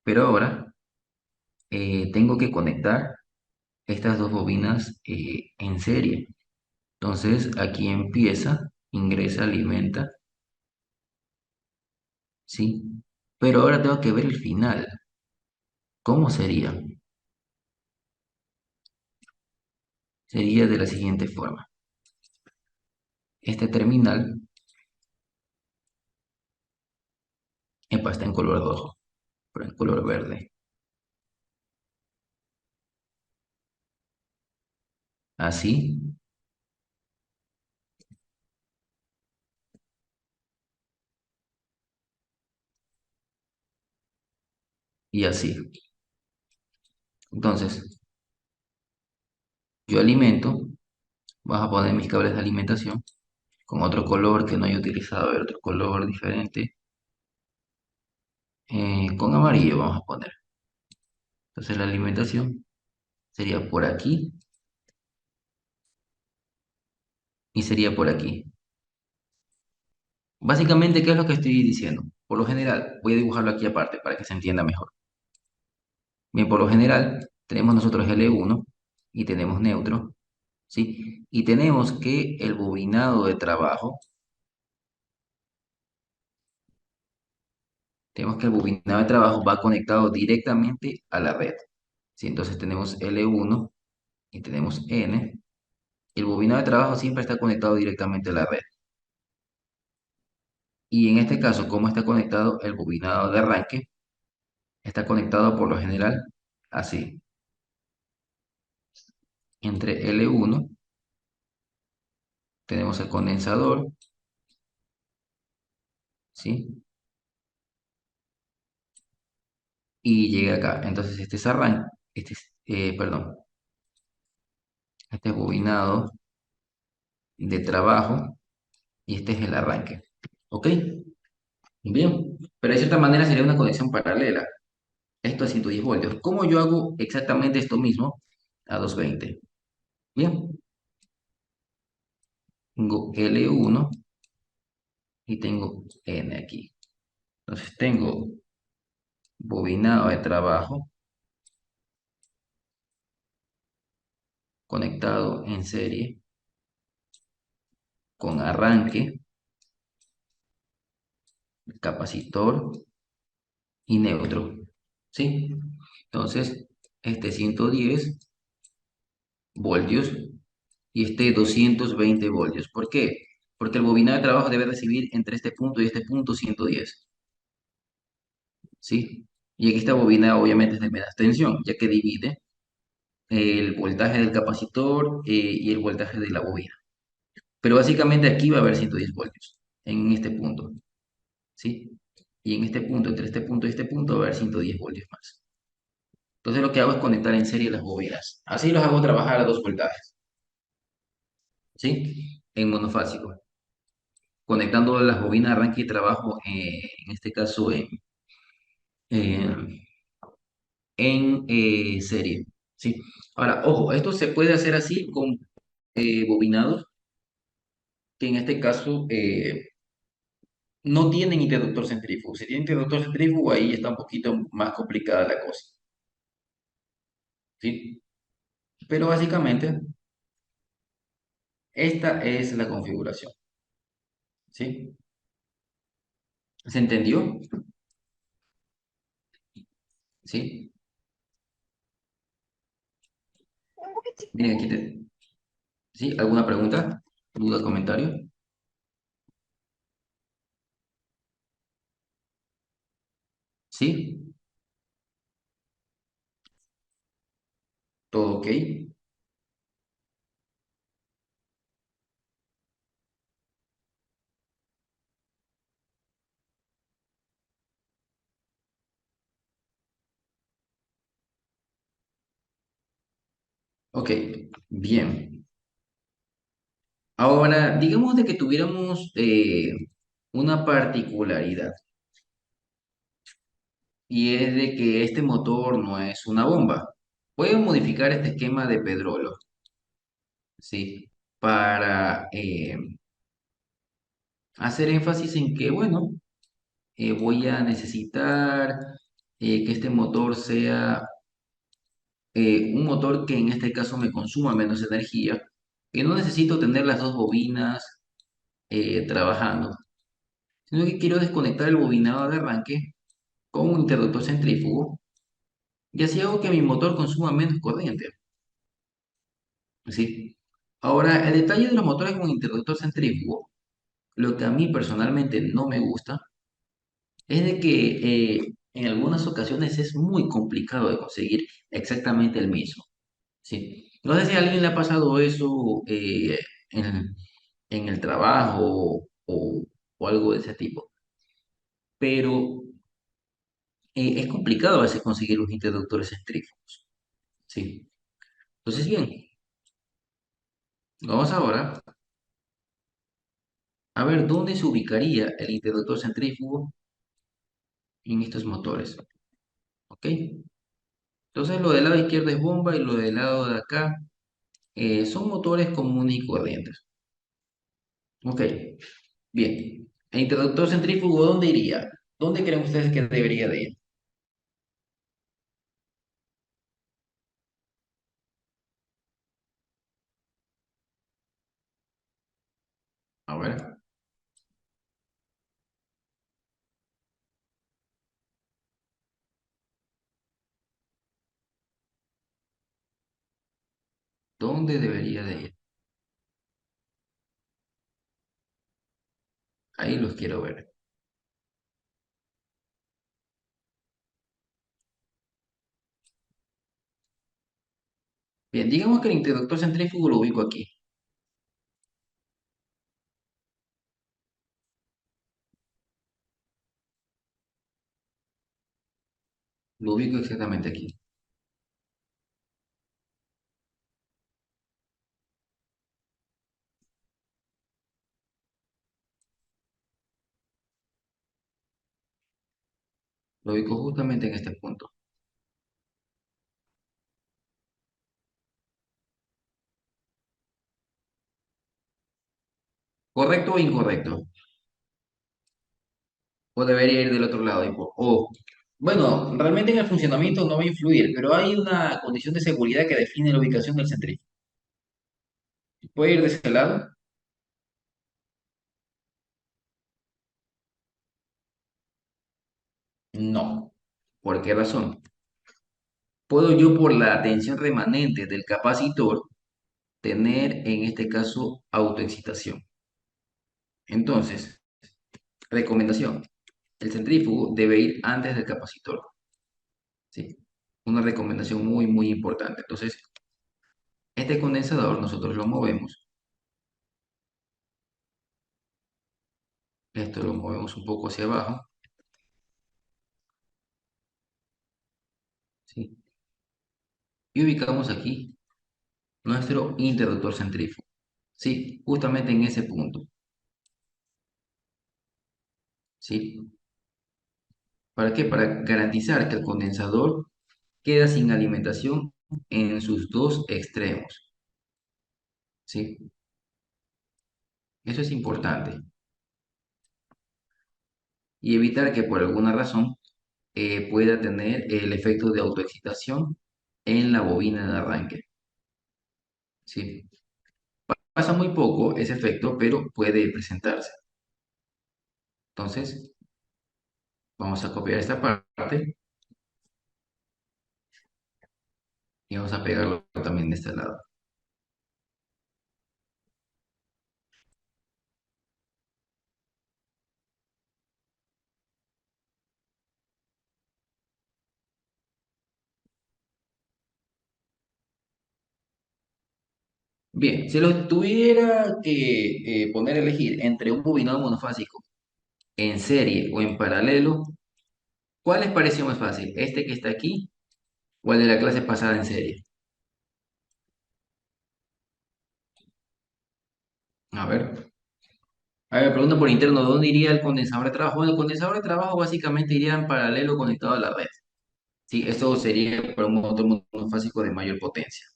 Pero ahora tengo que conectar estas dos bobinas en serie. Entonces, aquí empieza, ingresa, alimenta, ¿sí? Pero ahora tengo que ver el final. ¿Cómo sería? Sería de la siguiente forma. Este terminal, está en color rojo, pero en color verde. Así y así. Entonces, yo alimento, vas a poner mis cables de alimentación con otro color que no haya utilizado, a ver, otro color diferente. Con amarillo vamos a poner. Entonces la alimentación sería por aquí y sería por aquí. Básicamente, ¿qué es lo que estoy diciendo? Por lo general, voy a dibujarlo aquí aparte para que se entienda mejor. Bien, por lo general, tenemos nosotros L1 y tenemos neutro, ¿sí? Y tenemos que el bobinado de trabajo, tenemos que el bobinado de trabajo va conectado directamente a la red, ¿sí? Entonces tenemos L1 y tenemos N. El bobinado de trabajo siempre está conectado directamente a la red. Y en este caso, ¿cómo está conectado el bobinado de arranque? Está conectado por lo general así, entre L1 tenemos el condensador, ¿sí? Y llega acá. Entonces este es arranque, perdón, este es bobinado de trabajo y este es el arranque. ¿Ok? Bien, pero de cierta manera sería una conexión paralela. Esto a 110 voltios. ¿Cómo yo hago exactamente esto mismo a 220? Bien, tengo L1 y tengo N aquí. Entonces tengo bobinado de trabajo conectado en serie con arranque, capacitor y neutro. ¿Sí? Entonces, este 110 voltios y este 220 voltios. ¿Por qué? Porque el bobinado de trabajo debe recibir entre este punto y este punto 110. ¿Sí? Y aquí esta bobina obviamente es de media tensión, ya que divide el voltaje del capacitor y el voltaje de la bobina. Pero básicamente aquí va a haber 110 voltios, en este punto, ¿sí? Y en este punto, entre este punto y este punto, va a haber 110 voltios más. Entonces lo que hago es conectar en serie las bobinas. Así los hago trabajar a dos voltajes, ¿sí? En monofásico. Conectando las bobinas de arranque y trabajo, en este caso eh, en serie, ¿sí? Ahora, ojo, esto se puede hacer así con bobinados que en este caso no tienen interruptor centrífugo. Si tienen interruptor centrífugo, ahí está un poquito más complicada la cosa, ¿sí? Pero básicamente, esta es la configuración, ¿sí? ¿Se entendió? ¿Sí? Miren, ¿sí? ¿Alguna pregunta? ¿Duda, comentario? ¿Sí? ¿Todo ok? Ok, bien. Ahora, digamos de que tuviéramos una particularidad, y es de que este motor no es una bomba. Pueden modificar este esquema de Pedrolo, ¿sí? Para hacer énfasis en que, bueno, voy a necesitar que este motor sea un motor que en este caso me consuma menos energía, que no necesito tener las dos bobinas trabajando, sino que quiero desconectar el bobinado de arranque con un interruptor centrífugo y así hago que mi motor consuma menos corriente, ¿sí? Ahora, el detalle de los motores con interruptor centrífugo, lo que a mí personalmente no me gusta, es de que en algunas ocasiones es muy complicado de conseguir exactamente el mismo, ¿sí? No sé si a alguien le ha pasado eso en, en el trabajo o algo de ese tipo, pero es complicado a veces conseguir los interruptores centrífugos, ¿sí? Entonces, bien, vamos ahora a ver dónde se ubicaría el interruptor centrífugo en estos motores, ¿ok? Entonces, lo del lado izquierdo es bomba y lo del lado de acá son motores comunes y corrientes. Ok, bien. ¿El interruptor centrífugo dónde iría? ¿Dónde creen ustedes que debería de ir? A ver, ¿dónde debería de ir? Ahí los quiero ver. Bien, digamos que el interruptor centrífugo lo ubico aquí. Lo ubico exactamente aquí. Lo ubico justamente en este punto. ¿Correcto o incorrecto? O debería ir del otro lado. Bueno, realmente en el funcionamiento no va a influir, pero hay una condición de seguridad que define la ubicación del centrífugo. ¿Puede ir de ese lado? No. ¿Por qué razón? Puedo yo, por la tensión remanente del capacitor, tener en este caso autoexcitación. Entonces, recomendación, el centrífugo debe ir antes del capacitor, ¿sí? Una recomendación muy, muy importante. Entonces, este condensador nosotros lo movemos, esto lo movemos un poco hacia abajo, ¿sí? Y ubicamos aquí nuestro interruptor centrífugo, ¿sí? Justamente en ese punto, ¿sí? ¿Para qué? Para garantizar que el condensador queda sin alimentación en sus dos extremos, ¿sí? Eso es importante. Y evitar que por alguna razón pueda tener el efecto de autoexcitación en la bobina de arranque, ¿sí? Pasa muy poco ese efecto, pero puede presentarse. Entonces, vamos a copiar esta parte y vamos a pegarlo también de este lado. Bien, si lo tuviera que poner a elegir entre un bobinado monofásico en serie o en paralelo, ¿cuál les pareció más fácil? ¿Este que está aquí o el de la clase pasada en serie? A ver. A ver, pregunta por interno, ¿dónde iría el condensador de trabajo? Bueno, el condensador de trabajo básicamente iría en paralelo conectado a la red. Sí, esto sería para un motor monofásico de mayor potencia.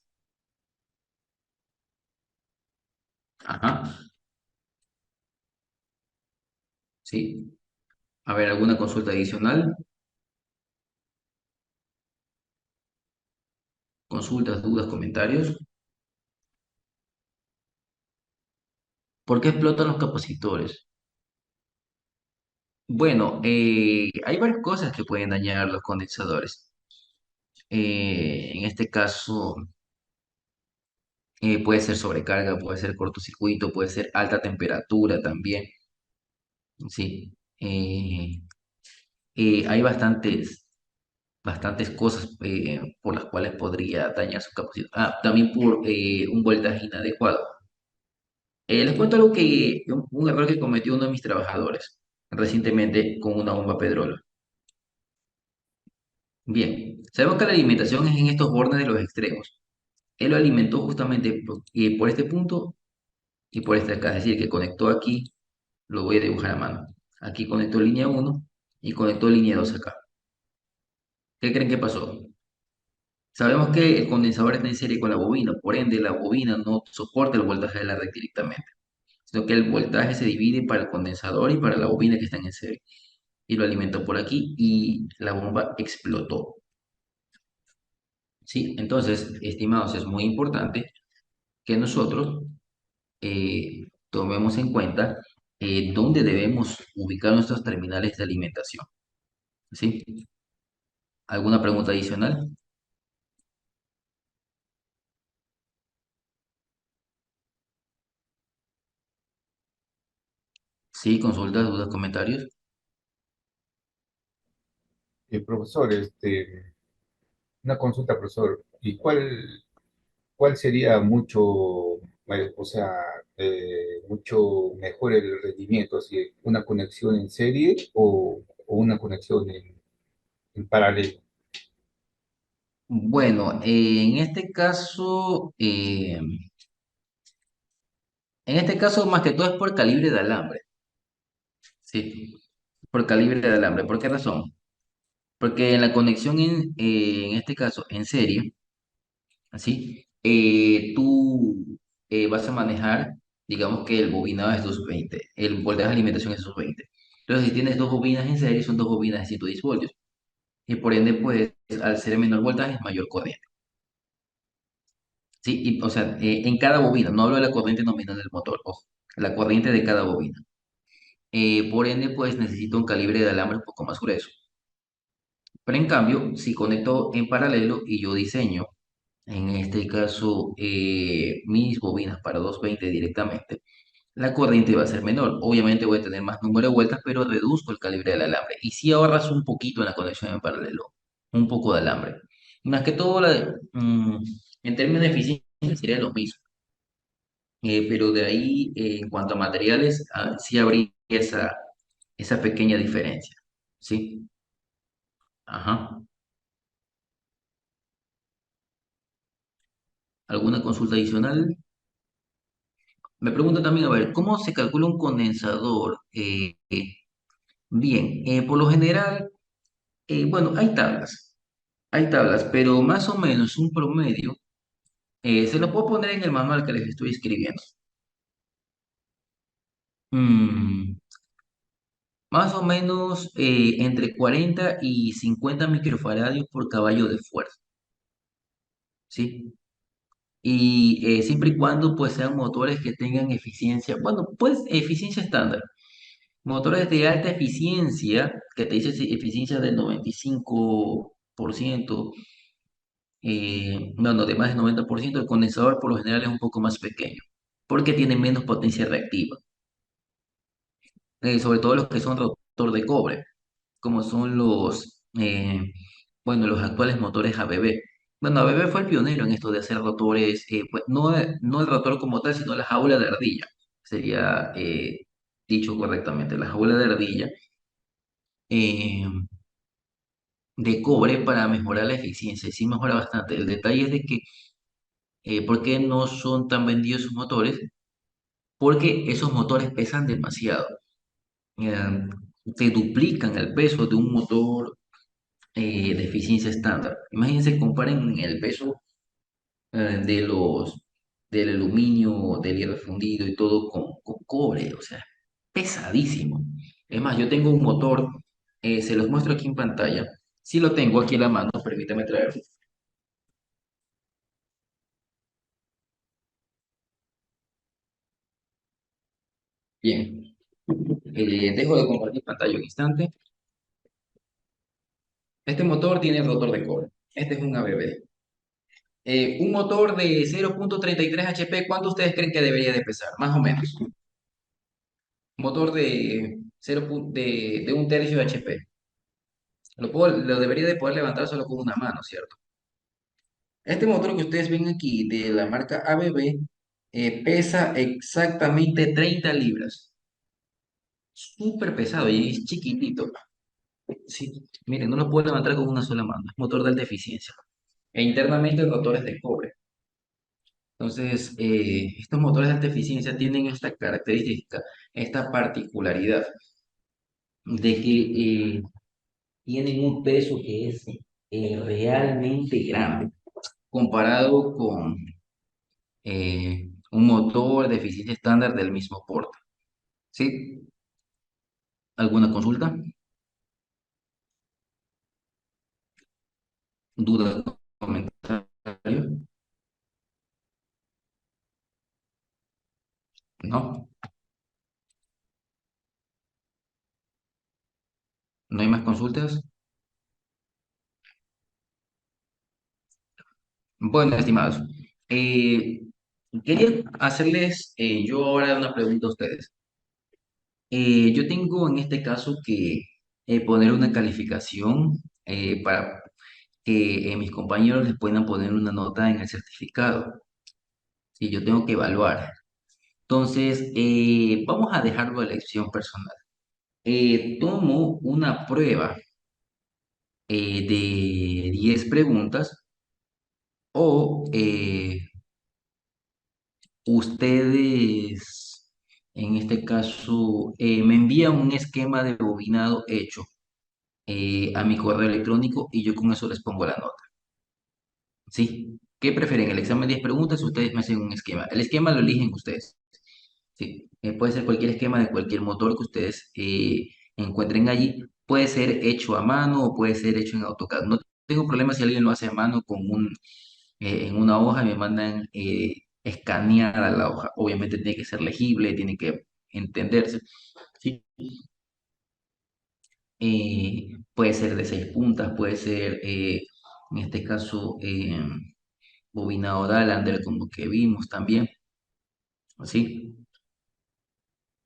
Ajá, sí. A ver, ¿alguna consulta adicional? ¿Consultas, dudas, comentarios? ¿Por qué explotan los capacitores? Bueno, hay varias cosas que pueden dañar los condensadores. En este caso, puede ser sobrecarga, puede ser cortocircuito, puede ser alta temperatura también. Sí. Hay bastantes cosas por las cuales podría dañar su capacidad. Ah, también por un voltaje inadecuado. Les cuento algo un error que cometió uno de mis trabajadores recientemente con una bomba Pedrola. Bien, sabemos que la alimentación es en estos bordes de los extremos. Él lo alimentó justamente por este punto y por este acá, es decir, que conectó aquí, lo voy a dibujar a mano. Aquí conectó línea uno y conectó línea 2 acá. ¿Qué creen que pasó? Sabemos que el condensador está en serie con la bobina, por ende la bobina no soporta el voltaje de la red directamente, sino que el voltaje se divide para el condensador y para la bobina que están en serie. Y lo alimentó por aquí y la bomba explotó. ¿Sí? Entonces, estimados, es muy importante que nosotros tomemos en cuenta dónde debemos ubicar nuestros terminales de alimentación. ¿Sí? ¿Alguna pregunta adicional? Sí, consultas, dudas, comentarios. Profesor, una consulta, profesor. ¿Y cuál sería o sea, mucho mejor el rendimiento? ¿Si una conexión en serie o una conexión en paralelo? Bueno, en este caso más que todo es por calibre de alambre, sí, por calibre de alambre. ¿Por qué razón? Porque en la conexión en este caso en serie, ¿así? Tú vas a manejar, digamos que el bobinado es 220, el voltaje de alimentación es 220. Entonces, si tienes dos bobinas en serie, son dos bobinas de 110 voltios. Y por ende, pues, al ser menor voltaje, es mayor corriente. ¿Sí? O sea, en cada bobina, no hablo de la corriente nominal del motor, ojo, la corriente de cada bobina. Por ende, pues, necesito un calibre de alambre un poco más grueso. Pero en cambio, si conecto en paralelo y yo diseño, en este caso, mis bobinas para 220 directamente, la corriente va a ser menor. Obviamente voy a tener más número de vueltas, pero reduzco el calibre del alambre. Y si ahorras un poquito en la conexión en paralelo, un poco de alambre. Más que todo, en términos de eficiencia sería lo mismo. Pero de ahí, en cuanto a materiales, sí habría esa pequeña diferencia. ¿Sí? Ajá. ¿Alguna consulta adicional? Me pregunto también, a ver, ¿cómo se calcula un condensador? Bien, por lo general, bueno, hay tablas, pero más o menos un promedio, se lo puedo poner en el manual que les estoy escribiendo. Mm, Más o menos entre 40 y 50 microfaradios por caballo de fuerza, ¿sí? Y siempre y cuando pues sean motores que tengan eficiencia, bueno, pues eficiencia estándar. Motores de alta eficiencia, que te dice si eficiencia del 95%, no, no, de más del 90%, el condensador por lo general es un poco más pequeño, porque tiene menos potencia reactiva. Sobre todo los que son rotor de cobre, como son bueno, los actuales motores ABB. Bueno, ABB fue el pionero en esto de hacer rotores, pues, no el rotor como tal, sino la jaula de ardilla, sería dicho correctamente, la jaula de ardilla eh, de cobre para mejorar la eficiencia, y sí mejora bastante. El detalle es de que, ¿por qué no son tan vendidos esos motores? Porque esos motores pesan demasiado. Eh, Te duplican el peso de un motor de eficiencia estándar. Imagínense, comparen el peso de del aluminio, del hierro fundido y todo con cobre, o sea, pesadísimo. Es más, yo tengo un motor, se los muestro aquí en pantalla. Si lo tengo aquí en la mano, permítame traerlo. Bien, dejo de compartir pantalla un instante. Este motor tiene rotor de cobre. Este es un ABB. Un motor de 0,33 HP, ¿cuánto ustedes creen que debería de pesar? Más o menos. Motor de, 0, de un tercio de HP. Lo debería de poder levantar solo con una mano, ¿cierto? Este motor que ustedes ven aquí de la marca ABB pesa exactamente 30 libras. Súper pesado y es chiquitito. Sí, miren, no lo puedo levantar con una sola mano. Es motor de alta eficiencia. E internamente el rotor es de cobre. Entonces, estos motores de alta eficiencia tienen esta característica, esta particularidad de que tienen un peso que es realmente grande comparado con un motor de eficiencia estándar del mismo porte. ¿Sí? ¿Alguna consulta? ¿Duda? ¿Comentario? ¿No? ¿No hay más consultas? Bueno, estimados, eh, quería hacerles yo ahora una pregunta a ustedes. Yo tengo en este caso que poner una calificación para que mis compañeros les puedan poner una nota en el certificado. Y yo tengo que evaluar. Entonces, vamos a dejarlo a elección personal. Tomo una prueba de 10 preguntas o ustedes, en este caso, me envían un esquema de bobinado hecho. a mi correo electrónico y yo con eso les pongo la nota. ¿Sí? ¿Qué prefieren? ¿El examen de 10 preguntas? Ustedes me hacen un esquema. El esquema lo eligen ustedes. Sí, puede ser cualquier esquema de cualquier motor que ustedes encuentren allí. Puede ser hecho a mano o puede ser hecho en AutoCAD. No tengo problema si alguien lo hace a mano en una hoja y me mandan escaneada la hoja. Obviamente tiene que ser legible, tiene que entenderse. ¿Sí? Puede ser de 6 puntas, puede ser, en este caso, bobinado Dalander, como que vimos también. ¿Sí?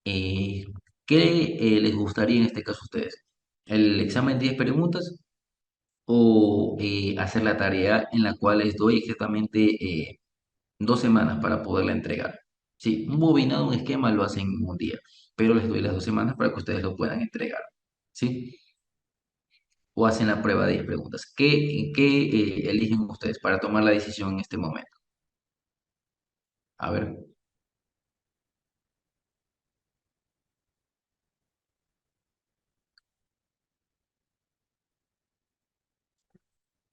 Eh, ¿Qué les gustaría en este caso a ustedes? ¿El examen de 10 preguntas o hacer la tarea en la cual les doy exactamente 2 semanas para poderla entregar? Sí, un bobinado, un esquema lo hacen en un día, pero les doy las 2 semanas para que ustedes lo puedan entregar. ¿Sí? O hacen la prueba de 10 preguntas. ¿Qué eligen ustedes para tomar la decisión en este momento? A ver,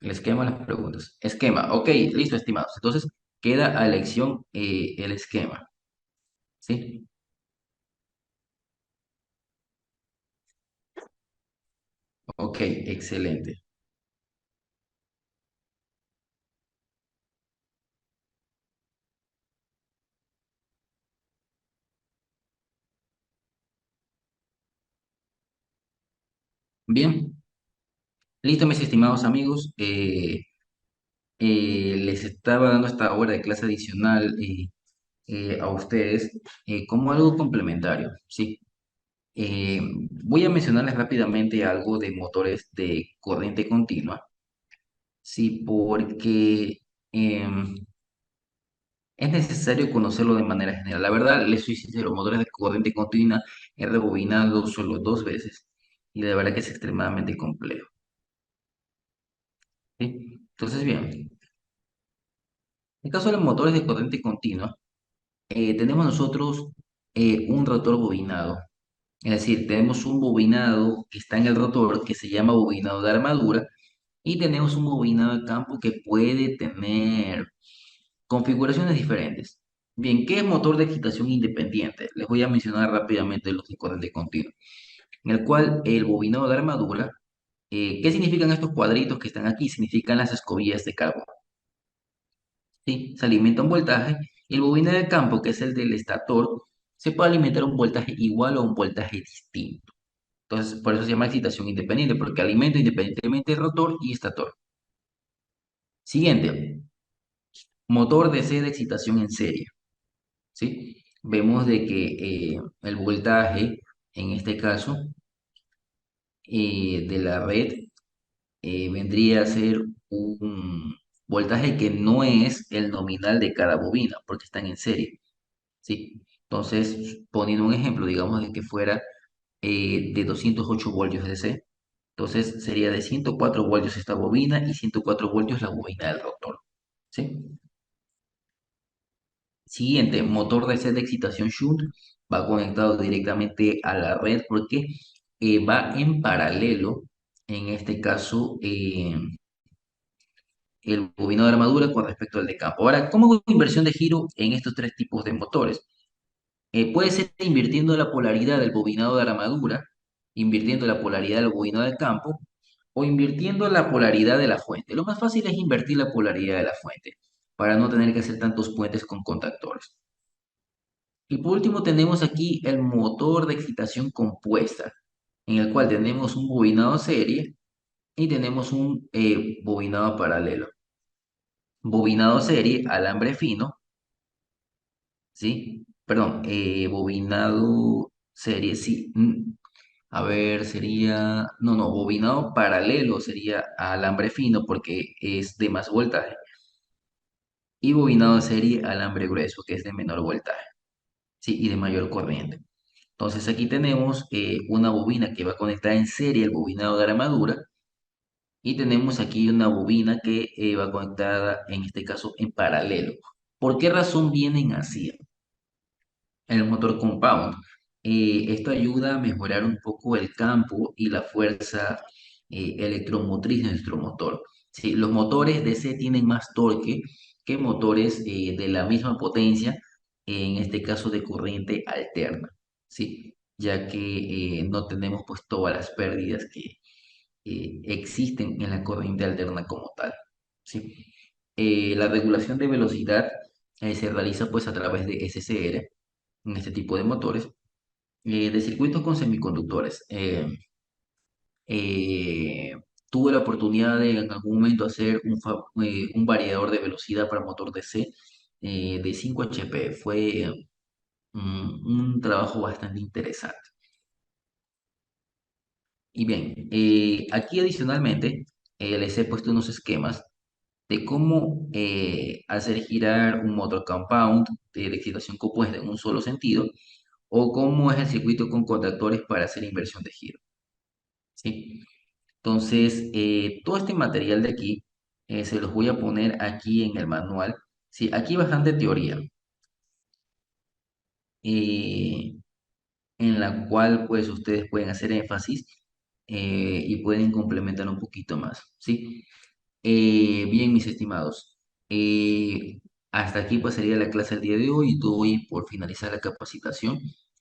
el esquema, las preguntas. Esquema, ok, listo, estimados. Entonces, queda a elección el esquema. ¿Sí? Ok, excelente. Bien, listo, mis estimados amigos. Les estaba dando esta hora de clase adicional a ustedes como algo complementario. Sí. Voy a mencionarles rápidamente algo de motores de corriente continua. Sí, porque em, es necesario conocerlo de manera general. La verdad, les soy sincero, motores de corriente continua he rebobinado solo 2 veces y la verdad que es extremadamente complejo. ¿Sí? Entonces, bien, en el caso de los motores de corriente continua, tenemos nosotros un rotor bobinado. Es decir, tenemos un bobinado que está en el rotor que se llama bobinado de armadura y tenemos un bobinado de campo que puede tener configuraciones diferentes. Bien, ¿qué es motor de excitación independiente? Les voy a mencionar rápidamente los de corriente continua, en el cual el bobinado de armadura, ¿qué significan estos cuadritos que están aquí? Significan las escobillas de carbón. ¿Sí? Se alimenta un voltaje y el bobinado de campo, que es el del estator, se puede alimentar un voltaje igual o un voltaje distinto. Entonces, por eso se llama excitación independiente, porque alimenta independientemente el rotor y estator. Siguiente, motor DC de excitación en serie. ¿Sí? Vemos de que el voltaje, en este caso, de la red, vendría a ser un voltaje que no es el nominal de cada bobina, porque están en serie. ¿Sí? Entonces, poniendo un ejemplo, digamos de que fuera de 208 voltios DC, entonces sería de 104 voltios esta bobina y 104 voltios la bobina del rotor. ¿Sí? Siguiente, motor DC de excitación shunt va conectado directamente a la red porque va en paralelo, en este caso, el bobino de armadura con respecto al de campo. Ahora, ¿cómo hago inversión de giro en estos tres tipos de motores? Puede ser invirtiendo la polaridad del bobinado de armadura, invirtiendo la polaridad del bobinado de campo o invirtiendo la polaridad de la fuente. Lo más fácil es invertir la polaridad de la fuente para no tener que hacer tantos puentes con contactores. Y por último tenemos aquí el motor de excitación compuesta, en el cual tenemos un bobinado serie y tenemos un bobinado paralelo. Bobinado serie, alambre fino, ¿sí? Perdón, bobinado serie, sí. A ver, sería, no, bobinado paralelo sería alambre fino porque es de más voltaje. Y bobinado serie, alambre grueso, que es de menor voltaje, ¿sí? Y de mayor corriente. Entonces aquí tenemos una bobina que va conectada en serie al bobinado de armadura y tenemos aquí una bobina que va conectada en este caso en paralelo. ¿Por qué razón vienen así? El motor compound. Esto ayuda a mejorar un poco el campo y la fuerza electromotriz de nuestro motor. ¿Sí? Los motores DC tienen más torque que motores de la misma potencia, en este caso de corriente alterna, ¿sí? Ya que no tenemos pues todas las pérdidas que existen en la corriente alterna como tal, ¿sí? La regulación de velocidad se realiza pues a través de SCR en este tipo de motores, de circuitos con semiconductores. Eh, Tuve la oportunidad de en algún momento hacer un variador de velocidad para motor DC de 5 HP. Fue un trabajo bastante interesante. Y bien, aquí adicionalmente les he puesto unos esquemas de cómo hacer girar un motor compound de excitación compuesta en un solo sentido, o cómo es el circuito con contactores para hacer inversión de giro, ¿sí? Entonces, todo este material de aquí se los voy a poner aquí en el manual. Sí, aquí bastante teoría, eh, en la cual pues ustedes pueden hacer énfasis y pueden complementar un poquito más, ¿sí? Bien, mis estimados, hasta aquí pues sería la clase del día de hoy. Doy por finalizar la capacitación,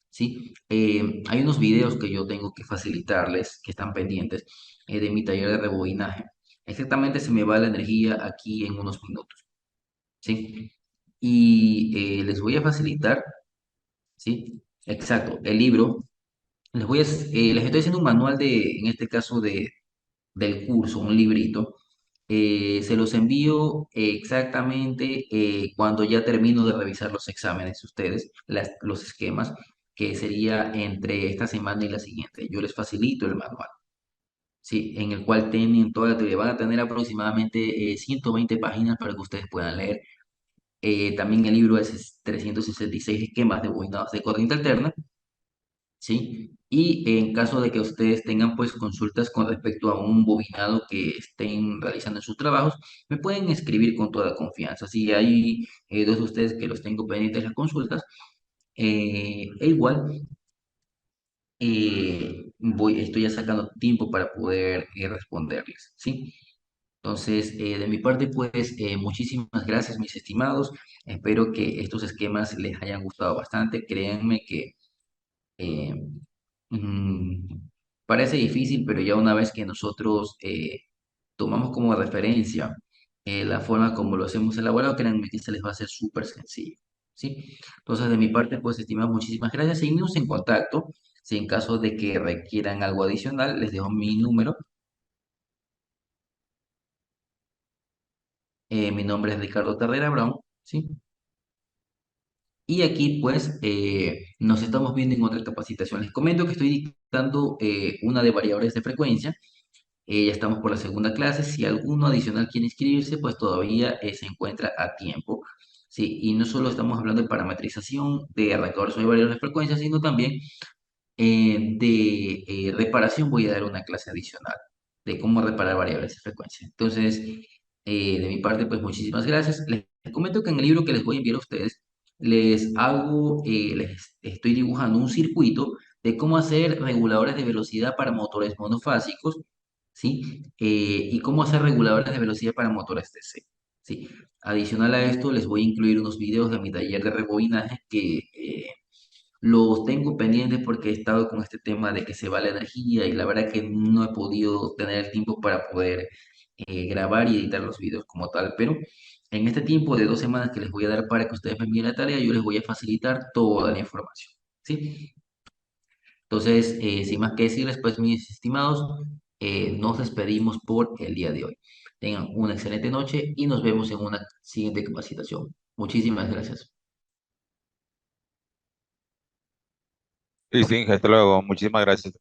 ¿sí? Hay unos videos que yo tengo que facilitarles, que están pendientes, de mi taller de rebobinaje. Exactamente se me va la energía aquí en unos minutos, ¿sí? Y les voy a facilitar, ¿sí? Exacto, el libro. Les estoy haciendo un manual en este caso, del curso, un librito. Se los envío exactamente cuando ya termino de revisar los exámenes, ustedes, los esquemas, que sería entre esta semana y la siguiente. Yo les facilito el manual, ¿sí? En el cual tienen toda la teoría. Van a tener aproximadamente 120 páginas para que ustedes puedan leer. También el libro es 366 esquemas de bobinadas de corriente alterna, ¿sí? Y en caso de que ustedes tengan pues consultas con respecto a un bobinado que estén realizando en sus trabajos, me pueden escribir con toda confianza. Si hay dos de ustedes que los tengo pendientes las consultas, e igual estoy ya sacando tiempo para poder responderles, ¿sí? Entonces, de mi parte, pues, muchísimas gracias, mis estimados. Espero que estos esquemas les hayan gustado bastante. Créanme que eh, Mm, parece difícil, pero ya una vez que nosotros tomamos como referencia la forma como lo hacemos elaborado, créanme que se les va a hacer súper sencillo, ¿sí? Entonces, de mi parte, pues, estimados, muchísimas gracias. Seguimos en contacto. Si en caso de que requieran algo adicional, les dejo mi número. Mi nombre es Ricardo Terrera Brown, ¿sí? Y aquí, pues, nos estamos viendo en otra capacitación. Les comento que estoy dictando una de variadores de frecuencia. Ya estamos por la segunda clase. Si alguno adicional quiere inscribirse, pues todavía se encuentra a tiempo. Sí, y no solo estamos hablando de parametrización de arrancadores o de variables de frecuencia, sino también de reparación. Voy a dar una clase adicional de cómo reparar variables de frecuencia. Entonces, de mi parte, pues muchísimas gracias. Les comento que en el libro que les voy a enviar a ustedes, les estoy dibujando un circuito de cómo hacer reguladores de velocidad para motores monofásicos, ¿sí? Y cómo hacer reguladores de velocidad para motores DC, ¿sí? Adicional a esto, les voy a incluir unos videos de mi taller de rebobinaje que los tengo pendientes porque he estado con este tema de que se va la energía, y la verdad que no he podido tener el tiempo para poder grabar y editar los videos como tal, pero en este tiempo de 2 semanas que les voy a dar para que ustedes me envíen la tarea, yo les voy a facilitar toda la información, ¿sí? Entonces, sin más que decirles, pues mis estimados, nos despedimos por el día de hoy. Tengan una excelente noche y nos vemos en una siguiente capacitación. Muchísimas gracias. Sí, sí, hasta luego. Muchísimas gracias.